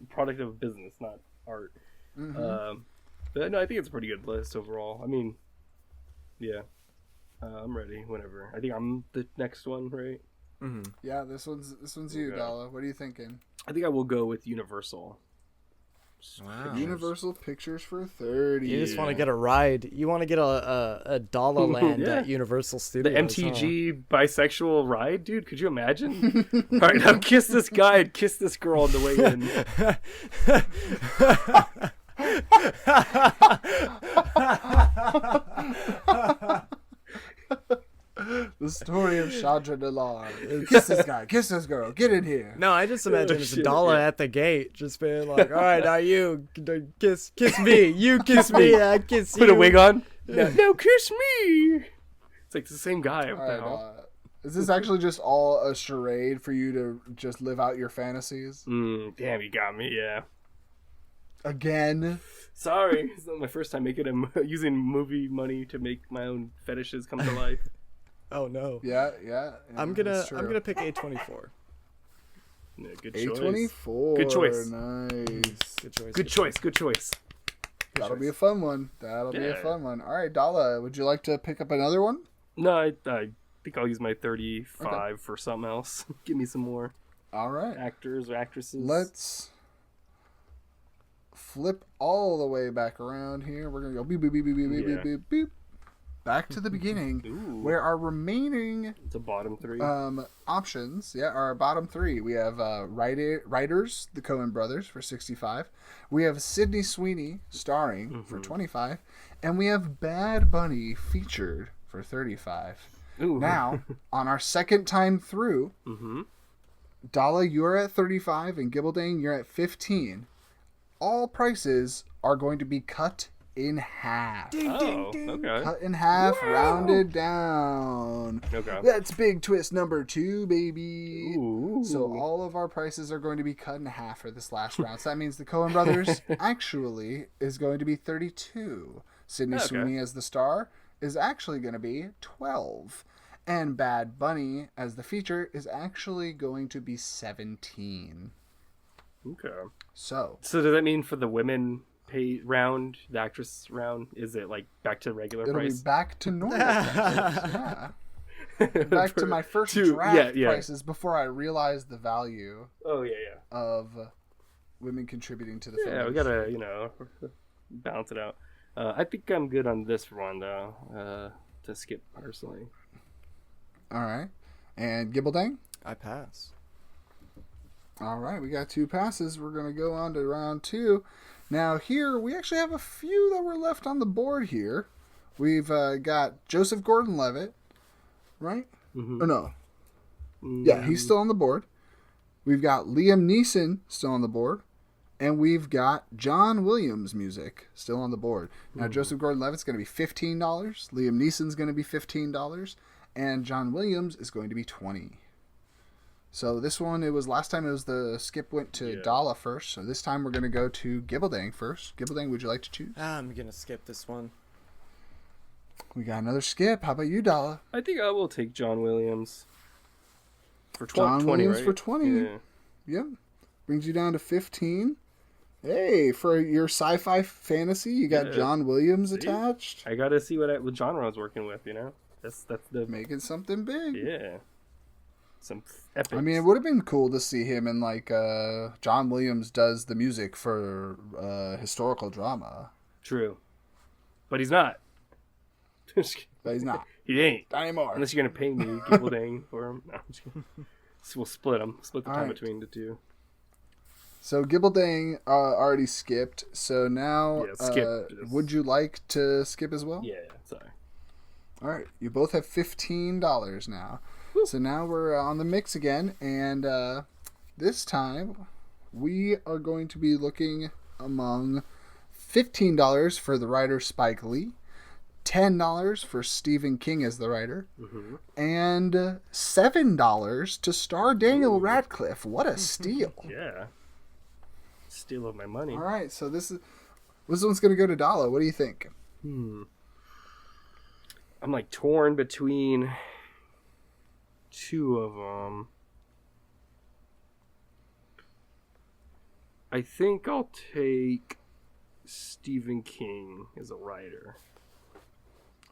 product of business, not art. But no, I think it's a pretty good list overall. I mean, yeah, I'm ready. Whenever. I think I'm the next one, right? Yeah, this one's you, Dala. What are you thinking? I think I will go with Universal. Wow. Universal Pictures for 30. You just want to get a ride. You want to get a Dollar Land at Universal The Studios. MTG bisexual ride, dude. Could you imagine? All right, now kiss this guy and kiss this girl on the way in. The story of Chandra Delar. Kiss this guy. Kiss this girl. Get in here. No, I just imagine it's shit, Dollar at the gate, just being like, "All right, now you kiss me. You kiss me. I kiss you." Put a wig on. No, kiss me. It's like the same guy. What All the right, hell? is this actually just all a charade for you to just live out your fantasies? Damn, you got me. Yeah. Again? Sorry, it's not my first time using movie money to make my own fetishes come to life. Oh no. Yeah. I'm gonna pick A24. Yeah, good choice. A24. Good choice. Nice. Good choice. Good choice. That'll be a fun one. That'll be a fun one. All right, Dala, would you like to pick up another one? No, I think I'll use my 35 for something else. Give me some more All right. actors or actresses. Let's flip all the way back around here. We're going to go beep, beep, beep, beep, beep, beep, beep, beep. Back to the beginning, where our remaining the bottom three options, our bottom three. We have writers, the Coen brothers for 65. We have Sydney Sweeney starring for 25, and we have Bad Bunny featured for 35. Now, on our second time through, Dala, you're at 35, and Gibaldane, you're at 15. All prices are going to be cut in half. Okay. Cut in half, rounded down. Okay. That's big twist number 2, baby. Ooh. So all of our prices are going to be cut in half for this last round. So that means the Coen brothers actually is going to be 32. Sydney Sweeney as the star is actually going to be 12. And Bad Bunny as the feature is actually going to be 17. Okay. So does that mean for the women pay round, the actress round, is it like back to regular it'll price? be back to normal prices. Yeah. Back to my first draft prices before I realized the value of women contributing to the film. Yeah, we gotta, balance it out. I think I'm good on this one, though, to skip personally. All right. And Gibaldang? I pass. All right, we got 2 passes. We're going to go on to round 2. Now, here, we actually have a few that were left on the board here. We've got Joseph Gordon-Levitt, right? Oh, no. Yeah, he's still on the board. We've got Liam Neeson still on the board. And we've got John Williams music still on the board. Now, Joseph Gordon-Levitt's going to be $15. Liam Neeson's going to be $15. And John Williams is going to be $20. So this one, last time the skip went to Dala first. So this time we're going to go to Gibaldang first. Gibaldang, would you like to choose? I'm going to skip this one. We got another skip. How about you, Dala? I think I will take John Williams for John 20, Williams right? for 20. Yeah. Yep. Brings you down to 15. Hey, for your sci-fi fantasy, you got John Williams attached. I got to see what genre I was working with, That's the Making something big. Yeah. Some epics. I mean, it would have been cool to see him in John Williams does the music for historical drama. True. But he's not. But he's not. He ain't. Not anymore. Unless you're going to pay me Gibaldang for him. No, I'm just kidding. So we'll split them. Split the time between the two. So Gibaldang already skipped. So now, skip. Would you like to skip as well? Yeah, sorry. All right. You both have $15 now. Woo. So now we're on the mix again. And this time, we are going to be looking among $15 for the writer Spike Lee, $10 for Stephen King as the writer, and $7 to star Daniel Radcliffe. What a steal. Yeah. Steal of my money. All right, so this one's going to go to Dala. What do you think? I'm torn between two of them. I think I'll take Stephen King as a writer.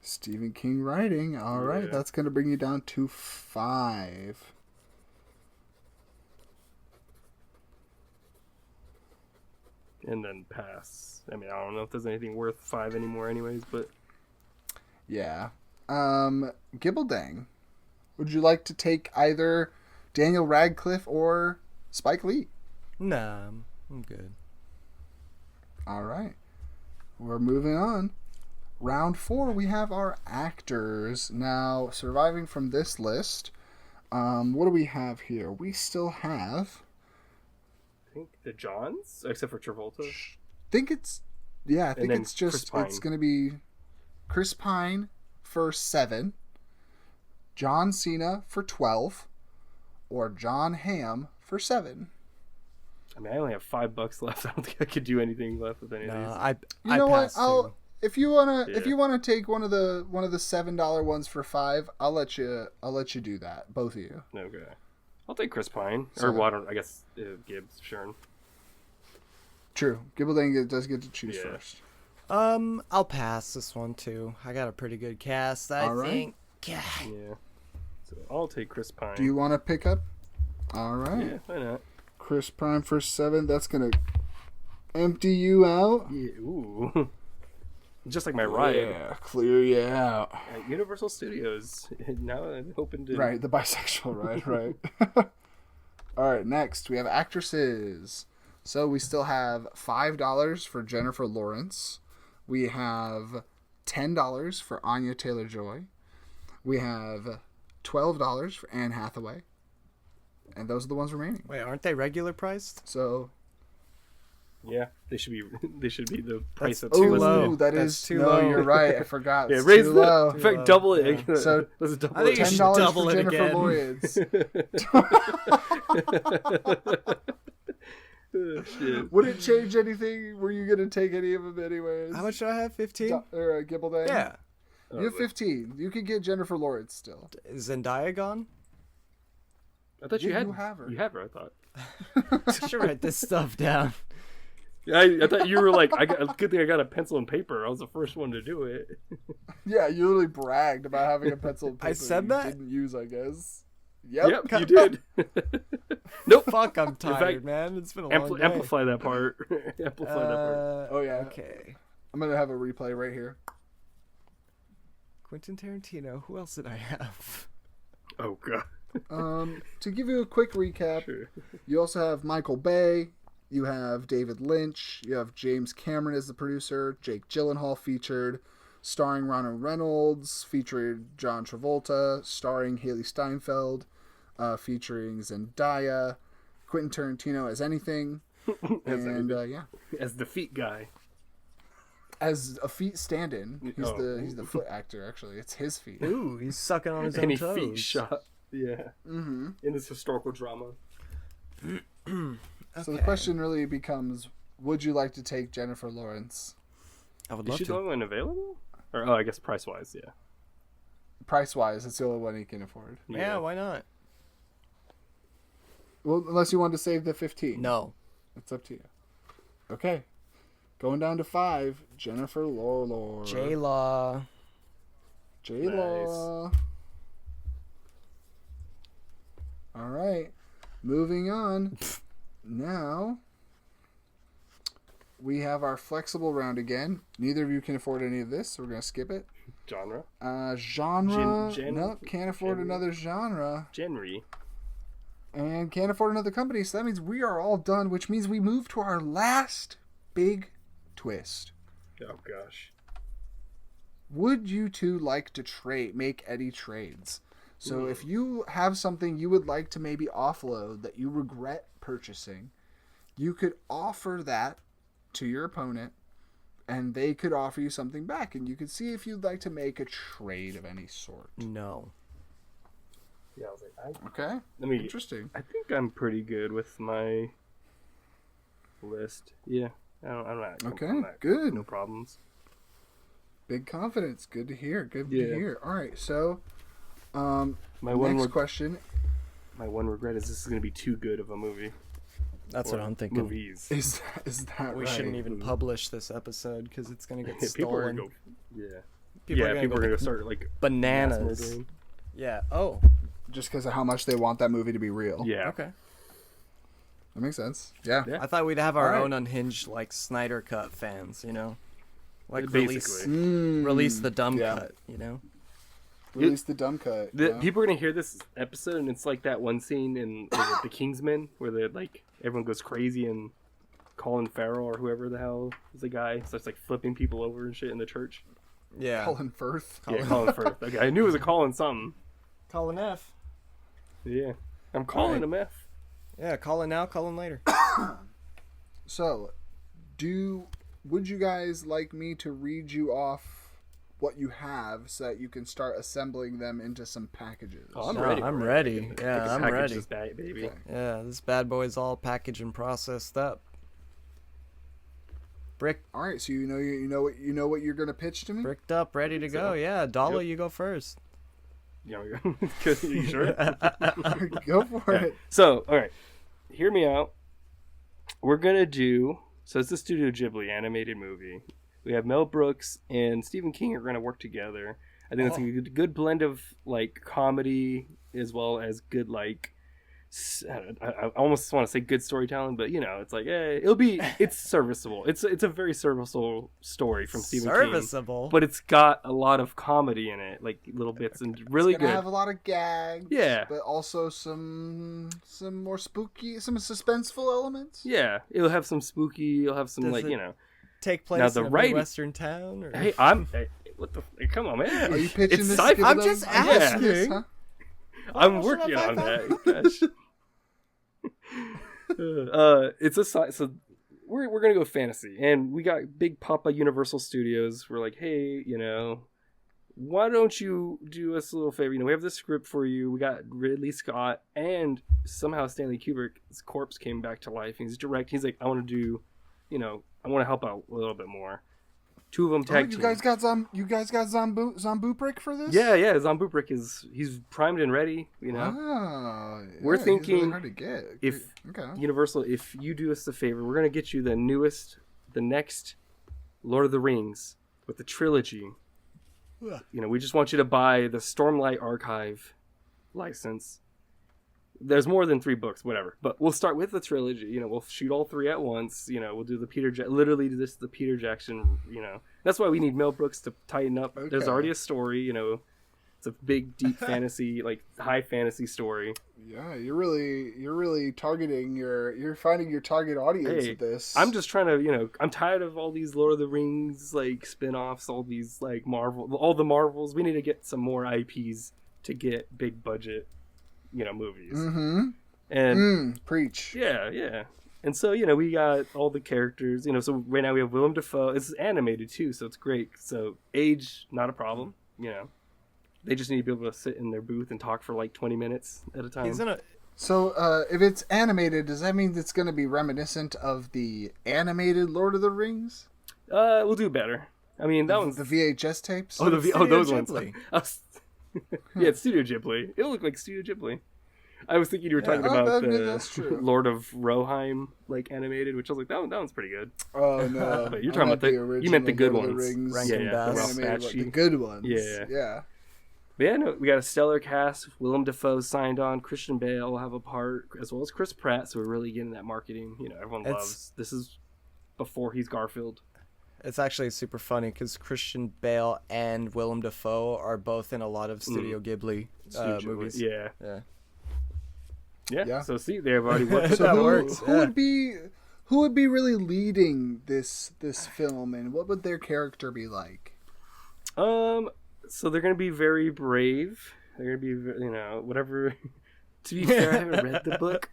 Stephen King writing. All right, Yeah. that's going to bring you down to 5. And then pass. I mean, I don't know if there's anything worth 5 anymore anyways, but... Yeah. Gibbeldang. Would you like to take either Daniel Radcliffe or Spike Lee? Nah, I'm good. All right. We're moving on. Round 4, we have our actors. Now, surviving from this list, what do we have here? We still have... I think the Johns, except for Travolta. I think it's just, it's going to be Chris Pine for 7, John Cena for 12, or John Hamm for 7. I mean, I only have $5 left. I don't think I could do anything left with any of these. You know what? pass too. If you wanna take one of the $7 ones for 5, I'll let you do that, both of you. Okay. I'll take Chris Pine. So- Or, well, I guess Gibbs, sure. True, Gibbeldang does get to choose Yeah. first. I'll pass this one too. I got a pretty good cast, I All right. think. Yeah. Yeah. So I'll take Chris Pine. Do you want to pick up? All right, Yeah, why not? Chris Pine for 7. That's gonna empty you out. Yeah, ooh. Just like my ride Yeah, clear you out. at Universal Studios. Now I'm hoping to... Right, the bisexual ride, right. All right, next we have actresses. So we still have $5 for Jennifer Lawrence. We have $10 for Anya Taylor-Joy. We have $12 for Anne Hathaway. And those are the ones remaining. Wait, aren't they regular priced? So, Yeah, they should be the price That's that's too listed. low. that That's is too no, low. you're right. I forgot. Yeah, It's raise too the... low. In fact, double it. Yeah. So, Let's double I think it. you should $10 double for it Jennifer again. Lawrence. Oh, shit. Would it change anything? Were you going to take any of them anyways? How much do I have? 15? Gibbeldang? Yeah. You have 15. You could get Jennifer Lawrence still. Is Zendaya gone? I thought you Yeah, had you have her. You have her, I thought. I should write this stuff down. I thought you were like, good thing I got a pencil and paper. I was the first one to do it. Yeah, you literally bragged about having a pencil and paper I said you that? didn't use, I guess. Yep. Yep, you did. Nope. Fuck, I'm tired, fact, man. It's been a long day. Amplify that part. Amplify that part. Oh, yeah. Okay. I'm going to have a replay right here. Quentin Tarantino. Who else did I have? Oh, God. To give you a quick recap, Sure. you also have Michael Bay, you have David Lynch, you have James Cameron as the producer, Jake Gyllenhaal featured, starring Ryan Reynolds, featuring John Travolta, starring Haley Steinfeld, featuring Zendaya, Quentin Tarantino as anything, and yeah, As the feet guy. as a feet stand-in. He's Oh. the foot actor. Actually, it's his feet. Ooh, he's sucking on his own Any toes. feet shot. Yeah. Mm-hmm. In this historical drama. So the question really becomes: would you like to take Jennifer Lawrence? I would Is love she the to. only one available? Or, I guess price-wise, yeah. Price-wise, it's the only one he can afford. Yeah, why not? Well, unless you want to save the 15. No. It's up to you. Okay. Going down to 5, Jennifer Lawlor. J-Law. J-Law. All right. Moving on. Now, we have our flexible round again. Neither of you can afford any of this, so we're going to skip it. Genre? Genre. Gen- Nope, can't afford genre. another genre. Genry. And can't afford another company, so that means we are all done, which means we move to our last big twist. Oh, gosh. Would you two like to make any trades? So if you have something you would like to maybe offload that you regret purchasing, you could offer that to your opponent and they could offer you something back, and you could see if you'd like to make a trade of any sort. No. Yeah, I was like, Okay. Interesting. I think I'm pretty good with my list. Yeah. I'm not. Okay, I'm not- good. No problems. Big confidence. Good to hear. Good to Yeah. hear. All right, so My one Next question my one regret is this is going to be too good of a movie. That's Or what I'm thinking. Movies. is that We right? shouldn't even publish this episode because it's gonna get People are stolen. gonna go. Yeah. People are Yeah. gonna People go are going to start like mass bananas. murdering. Yeah. Oh. Just because of how much they want that movie to be real. Yeah. Okay. That makes sense. Yeah. Yeah. I thought we'd have our All right. own unhinged like Snyder Cut fans, you know, like Basically. release the dumb Yeah. cut, you know. Release the dumb cut. yeah. People are gonna hear this episode, and it's like that one scene in The Kingsman where they like everyone goes crazy and Colin Farrell or whoever the hell is the guy starts like flipping people over and shit in the church. Yeah. Colin Firth. Yeah, Colin Firth. Okay, I knew it was a Colin something. Colin F. Yeah, I'm calling him F. Yeah. Colin now. Colin later. So, would you guys like me to read you off what you have so that you can start assembling them into some packages? Oh, I'm No, ready. I'm for it. ready. I can Yeah, I'm package ready. This baby. Okay. Yeah, this bad boy's all packaged and processed up. All right, so you know what you're gonna pitch to me. Bricked up, ready to go. So, Yeah, Dala, yep. you go first. Yeah, you sure? Go for it. So, all right, hear me out. We're gonna do. So it's the Studio Ghibli animated movie. We have Mel Brooks and Stephen King are gonna work together. I think it's a good blend of like comedy as well as good like. I almost want to say good storytelling, but you know, it's like it's serviceable. It's a very serviceable story from Stephen King. Serviceable. But it's got a lot of comedy in it, like little bits, and really It's gonna good. have a lot of gags. Yeah. But also some more spooky, some suspenseful elements. Yeah, it'll have some spooky. You'll have some Does like it- you know. Take place Now, the in a writing- Midwestern town? Or... Hey, what the? Hey, come on, man. Are you pitching It's this? sci-fi. I'm just asking. Yes, huh? I'm working on that. Gosh. It's a so we're gonna go fantasy, and we got Big Papa Universal Studios. We're like, hey, you know, why don't you do us a little favor? You know, we have this script for you. We got Ridley Scott, and somehow Stanley Kubrick's corpse came back to life. He's direct. He's like, I want to do, you know, I want to help out a little bit more. Two of them tag You team. guys got Zombuprick for this? Yeah, Zombuprick he's primed and ready. You know. Oh, yeah, We're he's really thinking hard to get. if Okay. Universal, if you do us a favor, we're gonna get you the next Lord of the Rings with the trilogy. Ugh. You know, we just want you to buy the Stormlight Archive license. There's more than 3 books, whatever. But we'll start with the trilogy. You know, we'll shoot all 3 at once. You know, we'll do the literally this the Peter Jackson. You know, that's why we need Mel Brooks to tighten up. Okay. There's already a story. You know, it's a big, deep fantasy, like high fantasy story. Yeah, you're really targeting you're finding your target audience Hey, with this. I'm just trying to, you know, I'm tired of all these Lord of the Rings like spin-offs, all these like all the Marvels. We need to get some more IPs to get big budget, you know, movies. Mm-hmm. And Preach. yeah. And so, you know, we got all the characters, you know, so right now we have Willem Dafoe. It's animated too, so it's great. So age, not a problem, you know. They just need to be able to sit in their booth and talk for like 20 minutes at a time. He's in a. So, if it's animated, does that mean it's going to be reminiscent of the animated Lord of the Rings? We'll do better. I mean, that one's The VHS tapes? Oh, Studio those ones. Ghibli. Yeah, it's Studio Ghibli. It looked like Studio Ghibli. I was thinking you were talking about that's the true. Lord of Rohirrim, like animated, which I was like, that one's pretty good. Oh, no. But you're talking about you meant the good Lord of ones. Rings Rankin Yeah, Bass. Ralph animated one, the Bakshi. good ones. Yeah. Yeah. But yeah, no, we got a stellar cast. Willem Dafoe signed on. Christian Bale will have a part, as well as Chris Pratt. So we're really getting that marketing. You know, everyone loves. This is before he's Garfield. It's actually super funny because Christian Bale and Willem Dafoe are both in a lot of Studio Ghibli Studio Ghibli. movies. Yeah. Yeah. Yeah. So see, they've already worked. So That who, works, who yeah. would be really leading this film, and what would their character be like? So they're gonna be very brave. They're gonna be, you know, whatever. To be fair, I haven't read the book,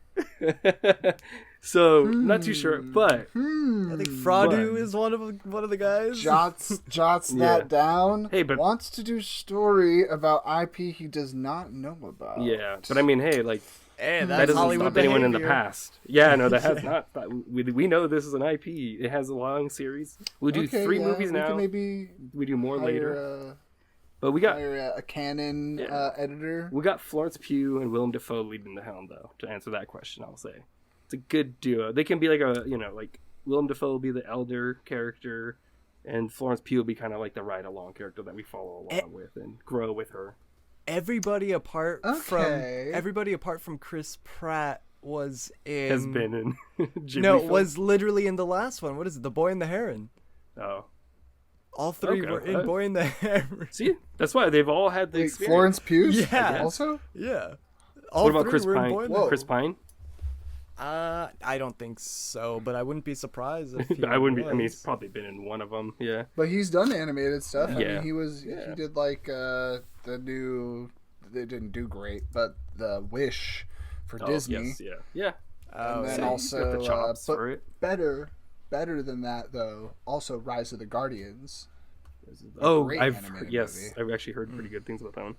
so not too sure. But I think Fradu is one of the guys. Jots Yeah. that down. Hey, but- wants to do story about IP he does not know about. yeah, but I mean, hey, like Hey, that that's doesn't Hollywood stop anyone in the behavior. past. Yeah, no, that has not. We know this is an IP. It has a long series. We'll do 3 movies we now. can maybe We do more hire, later. But we got Hire a canon editor. we got Florence Pugh and Willem Dafoe leading the helm, though. To answer that question, I'll say it's a good duo. They can be like like Willem Dafoe will be the elder character, and Florence Pugh will be kind of like the ride-along character that we follow along with and grow with her. Everybody apart from Chris Pratt was in. Has been in. Was literally in the last one. What is it? The Boy and the Heron. Oh. All three were in Boy and the Heron. See, that's why they've all had the experience. Florence Pugh? Yeah. Also? Yeah. What about Chris Pine? Chris Pine? I don't think so, but I wouldn't be surprised if he I wouldn't be. was. I mean, he's probably been in one of them. Yeah. But he's done animated stuff. I Yeah. mean, he did like the new. They didn't do great, but the Wish for Disney. Yes, yeah. And then so also, you got the chops but for it. better than that though. Also, Rise of the Guardians. great I've animated yes, movie. I've actually heard pretty good things about that one.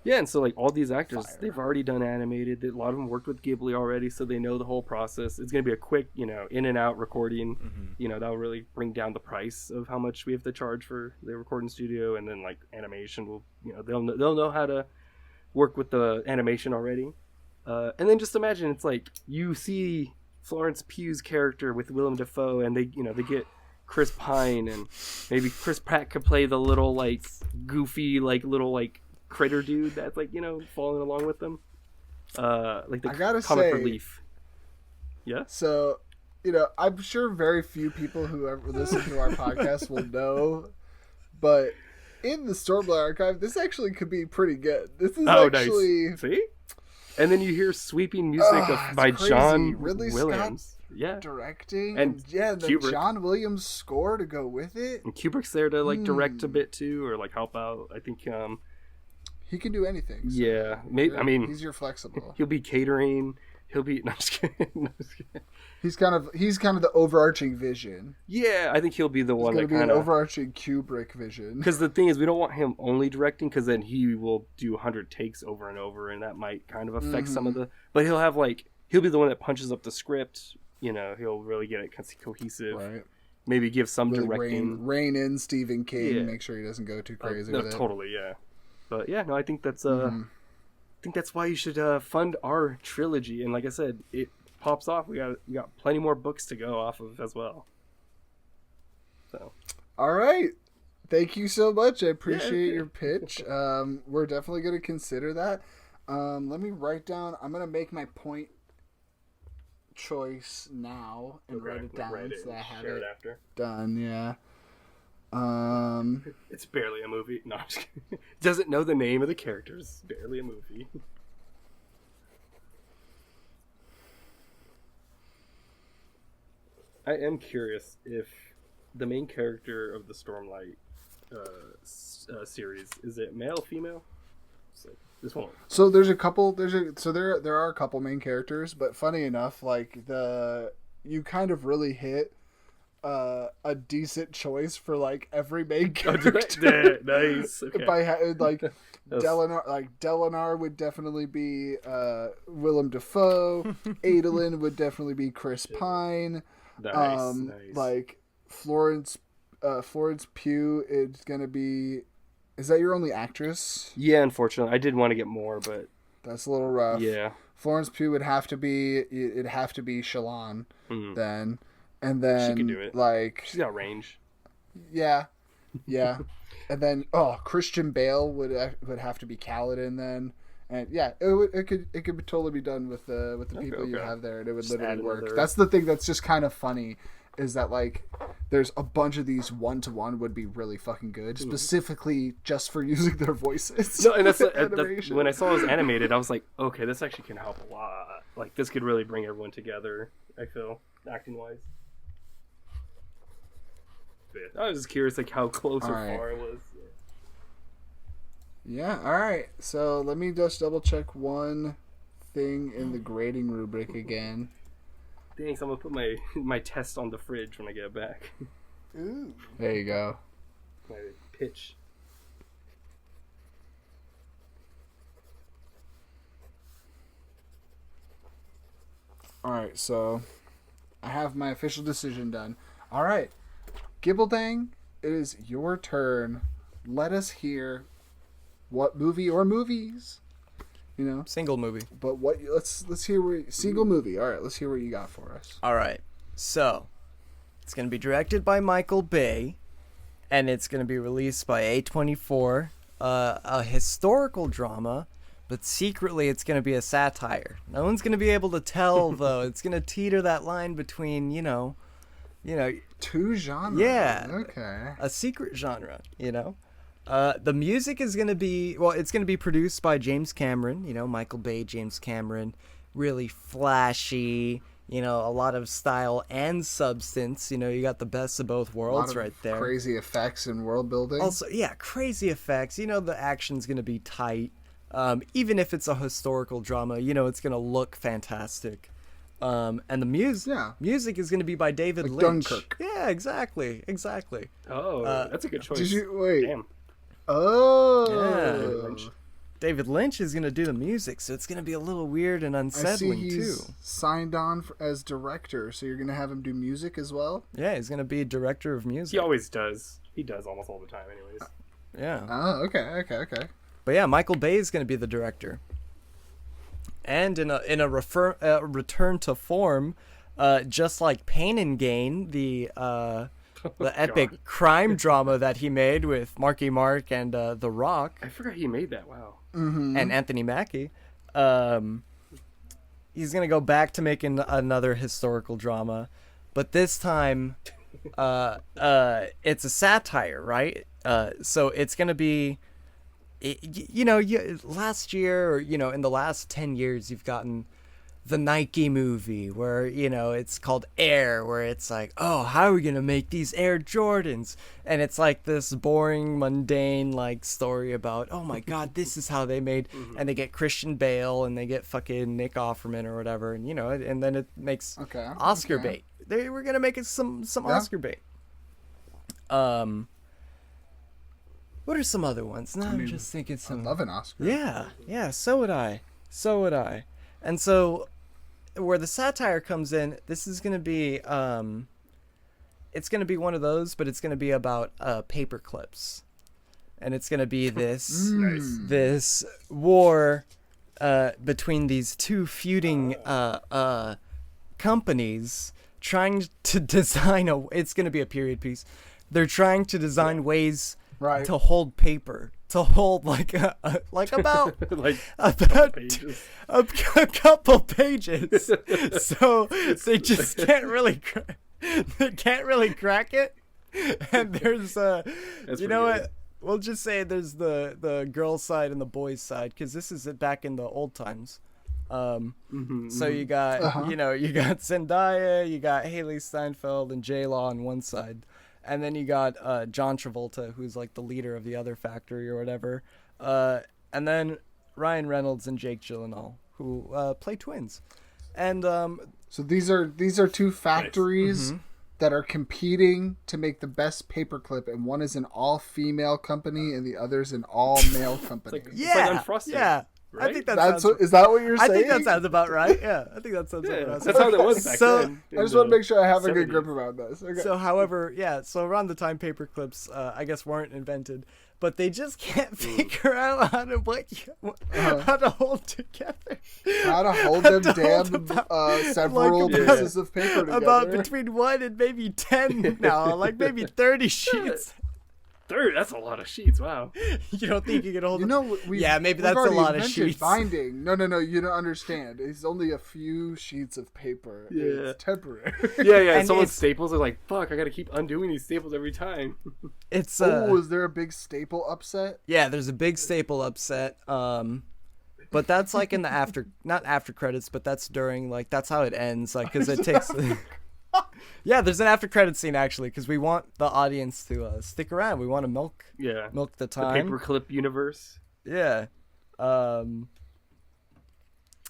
Yeah, and so like all these actors, they've already done animated. A lot of them worked with Ghibli already, so they know the whole process. It's gonna be a quick, in and out recording. That'll really bring down the price of how much we have to charge for the recording studio, and then like animation will, they'll know how to work with the animation already. And then just imagine it's like you see Florence Pugh's character with Willem Dafoe, and they get Chris Pine, and maybe Chris Pratt could play the little like goofy like little like critter dude that's like following along with them, like the I gotta comic say, relief. Yeah. So, I'm sure very few people who ever listen to our podcast will know, but in the Stormlight Archive, this actually could be pretty good. This is actually nice. See, and then you hear sweeping music by crazy. John Ridley Williams. Scott directing, And the Kubrick. John Williams score to go with it. And Kubrick's there to like direct a bit too, or like help out. I think. He can do anything. So Yeah, maybe. I mean, he's your flexible. he'll be catering. He'll be. No, I'm just kidding. No, I'm just kidding. He's kind of the overarching vision. Yeah, I think he'll be the one It's that gonna be kind an of. overarching Kubrick vision. Because the thing is, we don't want him only directing, because then he will do 100 takes over and over, and that might kind of affect some of the. But he'll have he'll be the one that punches up the script. He'll really get it cohesive. Right. Maybe give some Really directing. rein in Stephen King. Yeah. Make sure he doesn't go too crazy No, with it. totally, yeah. But yeah, no, I think that's I think that's why you should fund our trilogy. And like I said, it pops off. We got plenty more books to go off of as well. So. All right. Thank you so much. I appreciate your pitch. We're definitely going to consider that. Let me write down. I'm going to make my point choice now and write it down so I have Share it after. done. Yeah. It's barely a movie. No, I'm just kidding. Doesn't know the name of the characters. Barely a movie. I am curious if the main character of the Stormlight series is it male, female? So, this one. So there are a couple main characters, but funny enough, you kind of really hit a decent choice for every main character. Nice. Okay. If I had Delanar would definitely be Willem Dafoe. Adolin would definitely be Chris Pine. Nice. Florence Pugh is gonna be. Is that your only actress? Yeah, unfortunately, I did want to get more, but that's a little rough. Yeah, Florence Pugh would have to be. It'd have to be Shalon then, and then she can do it. She's got range. Yeah, and then Christian Bale would have to be Kaladin then. And yeah, it could totally be done with the people you have there, and it would literally work. That's the thing that's just kind of funny, is that there's a bunch of these 1-to-1 would be really fucking good, specifically just for using their voices. No, and that's when I saw it was animated, I was like, okay, this actually can help a lot. This could really bring everyone together. I feel acting wise. I was just curious, how close or far it was. Yeah, alright. So let me just double check one thing in the grading rubric again. Thanks, I'm gonna put my test on the fridge when I get it back. Ooh. There you go. My pitch. Alright, so I have my official decision done. Alright. Gibbeldang, it is your turn. Let us hear what movie or movies, you know. Single movie. But let's hear single movie. All right, let's hear what you got for us. All right. So, it's going to be directed by Michael Bay, and it's going to be released by A24. A historical drama, but secretly it's going to be a satire. No one's going to be able to tell, though. It's going to teeter that line between, you know, two genres. Yeah. Okay. A secret genre, you know. The music is going to be, it's going to be produced by James Cameron, you know, Michael Bay, James Cameron, really flashy, you know, a lot of style and substance. You know, you got the best of both worlds right there. Crazy effects and world building. Also, yeah, crazy effects. You know, the action's going to be tight. Even if it's a historical drama, you know, it's going to look fantastic. And the music is going to be by David Lynch. Dunkirk. Yeah, exactly. Oh, that's a good choice. Did you wait? Damn. Oh. Yeah. David Lynch is going to do the music, so it's going to be a little weird and unsettling, I see he's too. signed on as director, so you're going to have him do music as well? Yeah, he's going to be director of music. He always does. He does almost all the time, anyways. Yeah. Oh, okay. But yeah, Michael Bay is going to be the director. And in a return to form, just like Pain and Gain, the epic crime drama that he made with Marky Mark and The Rock. I forgot he made that. Wow. Mm-hmm. And Anthony Mackie. He's gonna go back to making another historical drama, but this time, it's a satire, right? So it's gonna be, last year, or in the last 10 years, you've gotten the Nike movie where it's called Air, where it's like, oh, how are we gonna make these Air Jordans, and it's like this boring, mundane like story about, oh my god, this is how they made, and they get Christian Bale and they get fucking Nick Offerman or whatever, and and then it makes Oscar bait. We're gonna make it some Oscar bait. What are some other ones? No, I'm just thinking some. I love an Oscar. Yeah. So would I. And so, where the satire comes in, this is going to be, it's going to be one of those, but it's going to be about paper clips, and it's going to be this war between these two feuding companies trying to design it's going to be a period piece. They're trying to design ways to hold paper. To hold like about pages. a couple pages, so they just can't really crack it. And there's what? We'll just say there's the girls' side and the boys' side, because this is back in the old times. So you got you got Zendaya, you got Haley Steinfeld and J-Law on one side. And then you got John Travolta, who's like the leader of the other factory or whatever. And then Ryan Reynolds and Jake Gyllenhaal, who play twins. And so these are two factories that are competing to make the best paperclip, and one is an all-female company and the other is an all-male company. It's like Unfrosted. Yeah. Right? I think that sounds. Is that what you're saying? I think that sounds about right. Yeah, I think that sounds about right. That's how it was back then. I just want to make sure I have a good grip around this. Okay. So, however, so around the time paper clips, I guess, weren't invented, but they just can't figure out how to how to hold together. How to hold them several pieces of paper together. About between 1 and maybe 10 now, like maybe 30 sheets. 30? That's a lot of sheets. Wow. You don't think you can hold maybe that's a lot of sheets. Binding. No, you don't understand. It's only a few sheets of paper. Yeah. It's temporary. Yeah. Someone's staples are like, fuck, I gotta keep undoing these staples every time. It's is there a big staple upset? Yeah, there's a big staple upset. But that's like in the not after credits, but that's during, like, that's how it ends, like, because it takes. Yeah, there's an after credit scene actually, because we want the audience to stick around. We want to milk the time. The paperclip universe. Yeah.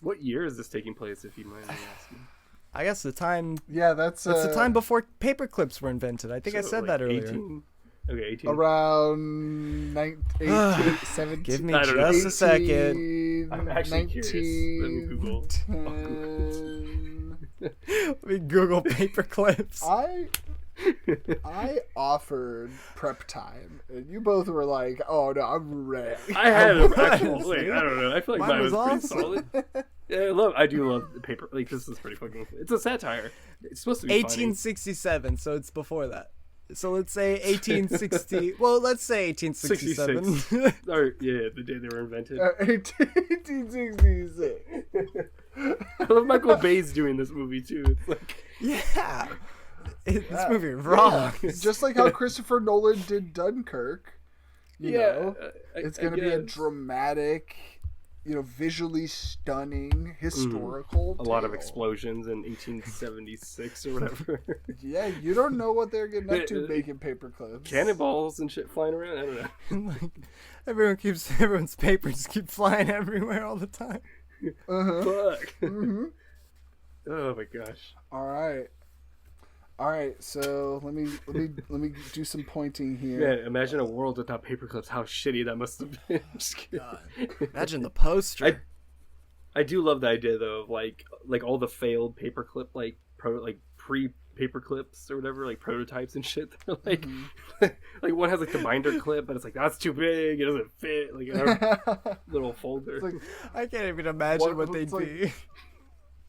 What year is this taking place, if you mind me asking? I guess the time. Yeah, that's the time before paperclips were invented. I think I said that earlier. 18? Okay, 18. Around 18, 17. Give me just a second. I'm actually curious. Let me Google. 10, we Google paper clips. I offered prep time, and you both were like, "Oh no, I'm ready." I had an actual. was, Wait, dude. I don't know. I feel like Mine mine was was pretty awesome. solid. Yeah, I do love the paper. Like this is pretty fucking. It's a satire. It's supposed to be 1867, so it's before that. So let's say 1860. Well, let's say 1867. 66. Or yeah, the day they were invented. 1866. I love Michael Bay's doing this movie too. It's like Yeah. This movie rocks. Just like how Christopher Nolan did Dunkirk. You know, it's going to be a guess. dramatic, visually stunning, historical. A lot of tale. explosions in 1876 or whatever. Yeah, you don't know what they're getting up to making paper clips. Cannonballs and shit flying around. I don't know. Like, everyone's papers keep flying everywhere all the time. Fuck. Mm-hmm. Oh my gosh. All right. So let me do some pointing here. Man, imagine a world without paper clips. How shitty that must have been. Just kidding. Imagine the poster. I do love the idea though of like all the failed paperclip pre paper clips or whatever, like prototypes and shit. They're like like one has like the binder clip, but it's like that's too big. It doesn't fit like in our little folder. Like, I can't even imagine what they'd it's like- be.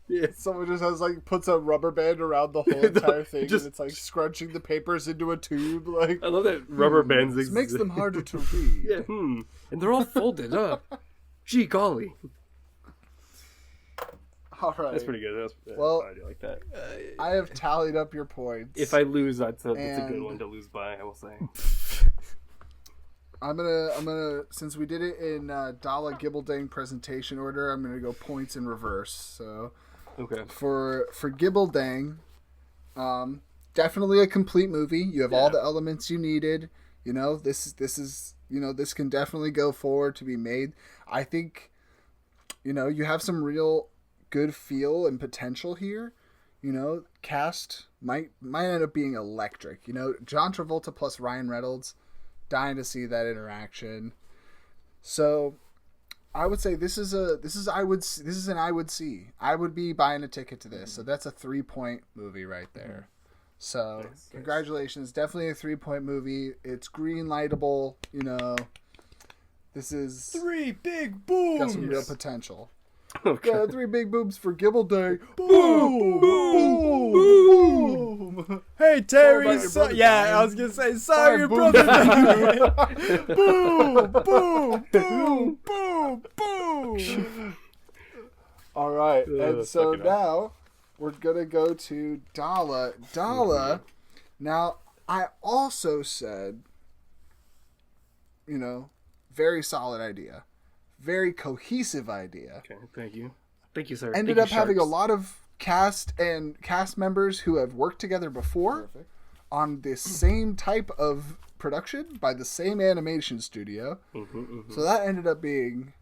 Yeah. someone just has puts a rubber band around the whole entire thing, just- and it's like scrunching the papers into a tube. Like I love that rubber bands this makes exist. them harder to read. Yeah, and they're all folded up. Gee golly, All right. that's pretty good. Well, I do like that. I have tallied up your points. If I lose, that's a good And- one to lose by. I will say. I'm gonna since we did it in Dala Gibbeldang presentation order, I'm gonna go points in reverse. So Okay. for Gibbeldang, definitely a complete movie. You have all the elements you needed. This can definitely go forward to be made. I think, you have some real good feel and potential here. Cast might end up being electric. John Travolta plus Ryan Reynolds, dying to see that interaction. So I would say this is an I would see. I would be buying a ticket to this. So that's a 3-point movie right there. So Nice. congratulations, definitely a 3-point movie. It's green lightable. This is 3 big got some booms. real potential. Okay. Yeah, 3 big boobs for Gibbeldang. Boom, boom, boom. Hey Terry, Sorry about your brother yeah, dying. I was gonna say sorry, your Boom. brother. died. Boom, boom, boom, boom, boom. All right, and so fucking hell. now we're gonna go to Dala. Dala. Now I also said, very solid idea, very cohesive idea. Okay. Thank you, sir. Ended up having a lot of cast members who have worked together before on this same type of production by the same animation studio. So that ended up being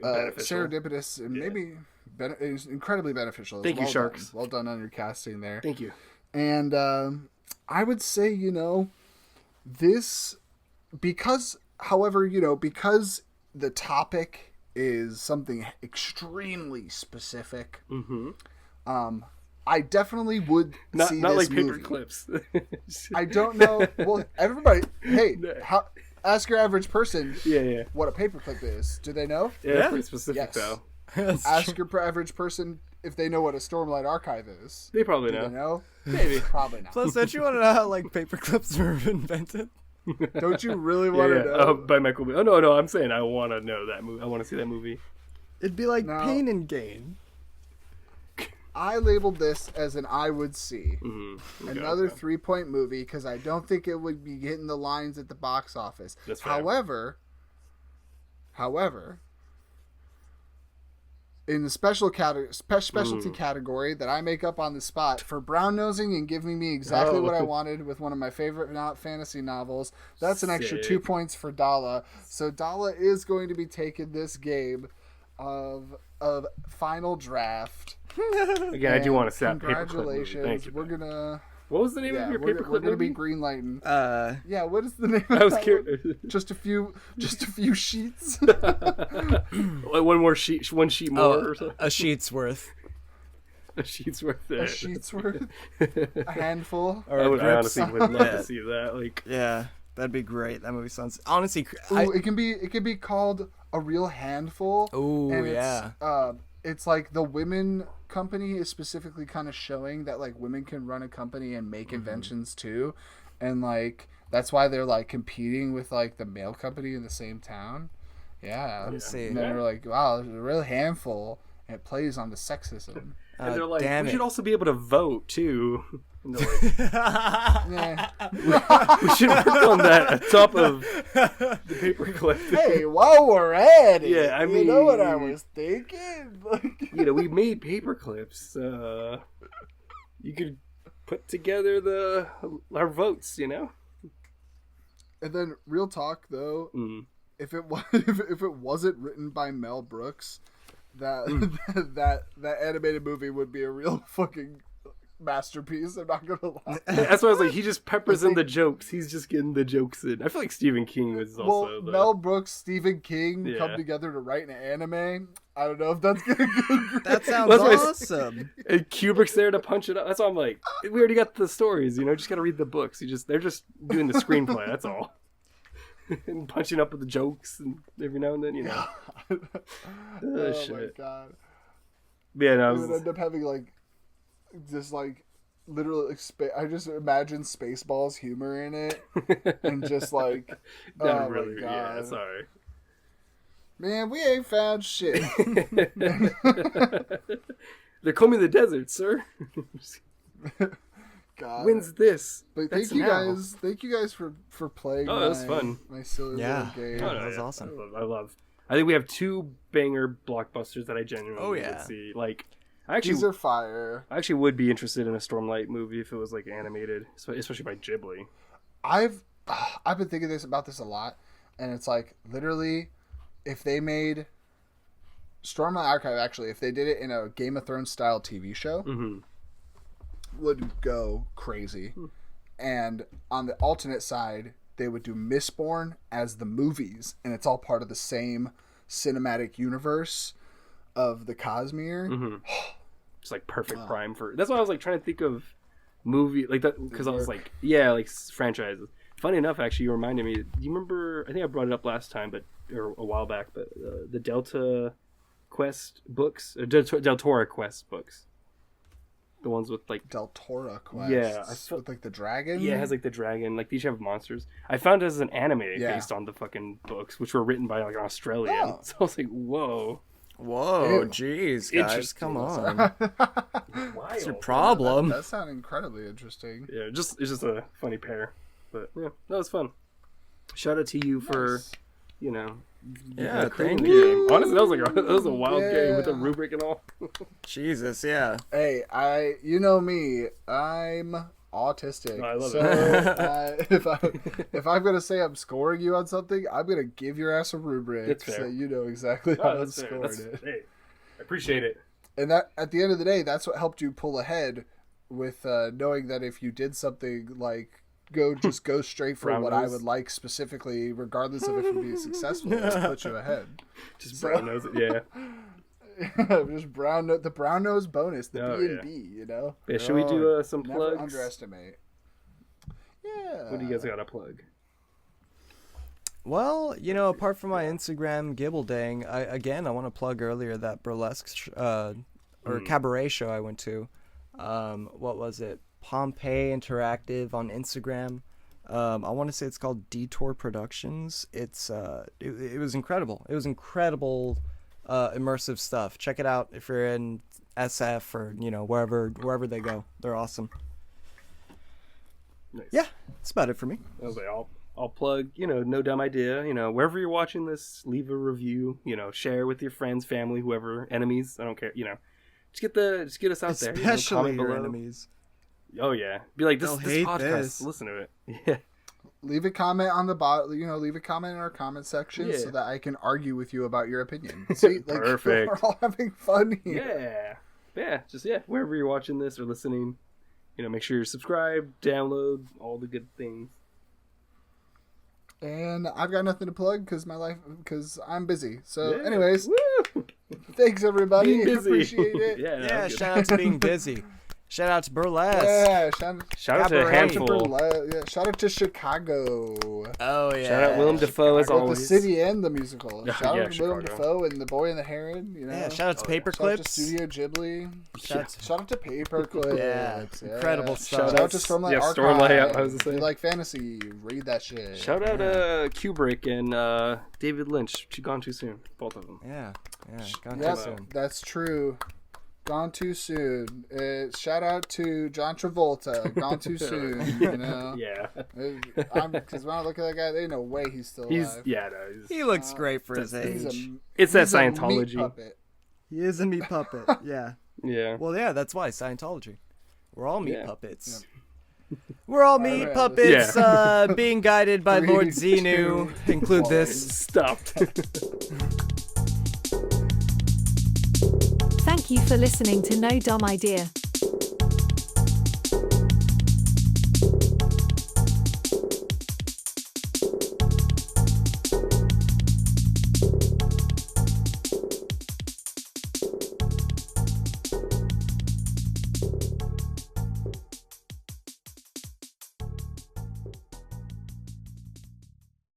Beneficial. serendipitous and maybe it was incredibly beneficial. Thank you, Well Sharks. done. Well done on your casting there. Thank you. And I would say, this because the topic is something extremely specific. I definitely would Not see like this paper movie. clips. I don't know. Well, everybody, hey, ask your average person Yeah. what a paperclip is. Do they know? Yeah, that's pretty specific Yes. though. That's Ask your average person if they know what a Stormlight Archive is. They probably Do know. they know? Maybe. Probably not. Plus, don't you want to know how paper clips were invented? Don't you really want to know? By Michael Bay. Oh no, I'm saying I want to know that movie. I want to see that movie. It'd be like No. Pain and Gain. I labeled this as an I would see. Okay, Another okay. 3-point movie because I don't think it would be hitting the lines at the box office. That's fair. However, in the specialty category that I make up on the spot for brown nosing and giving me exactly what I wanted with one of my favorite fantasy novels, that's an extra Sick. 2 points for Dala. So Dala is going to be taking this game of Final Draft. Again, I do And want to say paperclip movie. congratulations. Thank you. We're gonna What was the name of your we're paperclip gonna be movie? green lighting. Uh, Yeah, what is the name of I was that curious. one? Just a few sheets. Like one sheet more or something. a sheet's worth. A sheet's worth A it. sheet's worth, a handful. Or I honestly would love Yeah. to see that. Like, Yeah, that'd be great. That movie sounds honestly. Ooh, it can be called A Real Handful. Oh and yeah. It's like the women company is specifically kind of showing that like women can run a company and make inventions too, and like that's why they're like competing with like the male company in the same town. Yeah, Let me see. And they're like, wow, it's a real handful, and it plays on the sexism. and they're like, damn we it. should also be able to vote too. And they're like, Yeah. we should work on that at top of the paperclip. Hey, while we're at it, Yeah, I you know what I mean- was thinking? Like, You know, we made paper clips. You could put together our votes. You know. and then real talk though, Mm. if it was if it wasn't written by Mel Brooks, that animated movie would be a real fucking masterpiece. I'm not gonna lie. That's why I was like, he just peppers in the jokes. He's just getting the jokes in. I feel like Stephen King was also Well, Mel Brooks, Stephen King Yeah. come together to write an anime. I don't know if that's gonna go great. That sounds That's why awesome. And Kubrick's there to punch it up. That's why I'm like, we already got the stories, you know, just gotta read the books. They're just doing the screenplay, that's all. And punching up with the jokes and every now and then, you know. Oh Shit. my god. Yeah, no, I We would was, end up having like just like literally like, I just imagine Spaceballs humor in it and just like that oh really, my yeah, god. sorry. Man, we ain't found shit. They're combing the desert, sir. God. When's this? But That's thank you now. guys. Thank you guys for playing. Oh, that was fun. My silly Yeah. little game. Oh, that was awesome. I love. I think we have 2 banger blockbusters that I genuinely Oh, yeah. would see. Like, These are fire. I actually would be interested in a Stormlight movie if it was like animated, especially by Ghibli. I've been thinking about this a lot, and it's like literally, if they made Stormlight Archive, actually, if they did it in a Game of Thrones style TV show, Mm-hmm. would go crazy. And on the alternate side, they would do Mistborn as the movies, and it's all part of the same cinematic universe of the Cosmere. Mm-hmm. Just like perfect prime for. That's why I was like trying to think of movie like that because I was like, yeah, like franchises. Funny enough, actually, you reminded me. Do you remember? I think I brought it up last time, or a while back. But the Delta Quest books, Del Toro Quest books, the ones with like. Del Toro Quest. Yeah, with like the dragon. Yeah, it has like the dragon. Like they each have monsters. I found it as an anime Yeah. based on the fucking books, which were written by like an Australian. Oh. So I was like, whoa, Whoa, Ew. jeez, guys, Interesting. come on. wild. What's your problem? That sounds incredibly interesting. Yeah, it's just a funny pair. But yeah, that was fun. Shout out to you for, Nice. you know, Yeah, creating thank the you. game. Honestly, that was a wild game with a Yeah. rubric and all. Jesus, yeah. Hey, you know me, I'm autistic. Oh, I love so if I'm gonna say I'm scoring you on something, I'm gonna give your ass a rubric That's fair. so you know exactly how Oh, I'm that's fair. scoring it. Hey, I appreciate it. And that at the end of the day, that's what helped you pull ahead with knowing that if you did something like go straight for Brown what I nose. would like specifically, regardless of if it would be successful, it'll put you ahead. Just brown nose it. Yeah. Just the brown nose bonus, the Oh, B&B, you know. Yeah, should we do some Never plugs? underestimate. Yeah. What do you guys got to plug? Well, you know, apart from my Instagram Gibbeldang, I want to plug earlier that burlesque or cabaret show I went to. What was it? Pompeii Interactive on Instagram. I want to say it's called Detour Productions. It's it was incredible. It was incredible, immersive stuff. Check it out if you're in SF or wherever they go. They're awesome. Nice. Yeah, that's about it for me. I was like, I'll plug, No Dumb Idea, wherever you're watching this, leave a review, share with your friends, family, whoever, enemies, I don't care, just get us out there. Especially comment your below. enemies. Oh yeah, be like this They'll hate podcast. this. Listen to it. Yeah, Leave a comment on the bot. Leave a comment in our comment section Yeah. so that I can argue with you about your opinion. See, Perfect. We're all having fun here. yeah, just wherever you're watching this or listening, make sure you're subscribed, download all the good things. And I've got nothing to plug because I'm busy. So, Yeah. anyways, Woo! Thanks, everybody. Being busy. Appreciate it. Yeah, that Yeah, was good. shout out to being busy. Shout out to Burlesque. Yeah, Shout out to a Cabaret. handful. shout out to Chicago. Oh yeah. Shout out Willem Dafoe as Both the always. city and the musical. Yeah, Shout yeah, out to Willem Chicago. Dafoe and The Boy and the Heron. You know? Yeah, shout out to Paper Shout out to Clips. Studio Ghibli. Shout Shout out to Paperclips. Yeah, incredible stuff. Shout out to Stormlight Yeah, Archive. Stormlight, I was gonna say. If you like fantasy, read that shit. Shout out Kubrick and David Lynch. Gone Too Soon. Both of them. Yeah, gone Yep, too soon. that's true. Gone too soon. Shout out to John Travolta. Gone too soon. You know. Yeah. Because when I look at that guy, there's no way he's still alive. He looks great for his He's age. It's that he's a meat Scientology. puppet. He is a meat puppet. Yeah. Yeah. Well, yeah, that's why Scientology. We're all meat Yeah. puppets. We're all meat right, puppets, being guided by Lord Xenu. Include this. Stopped. Thank you for listening to No Dumb Idea.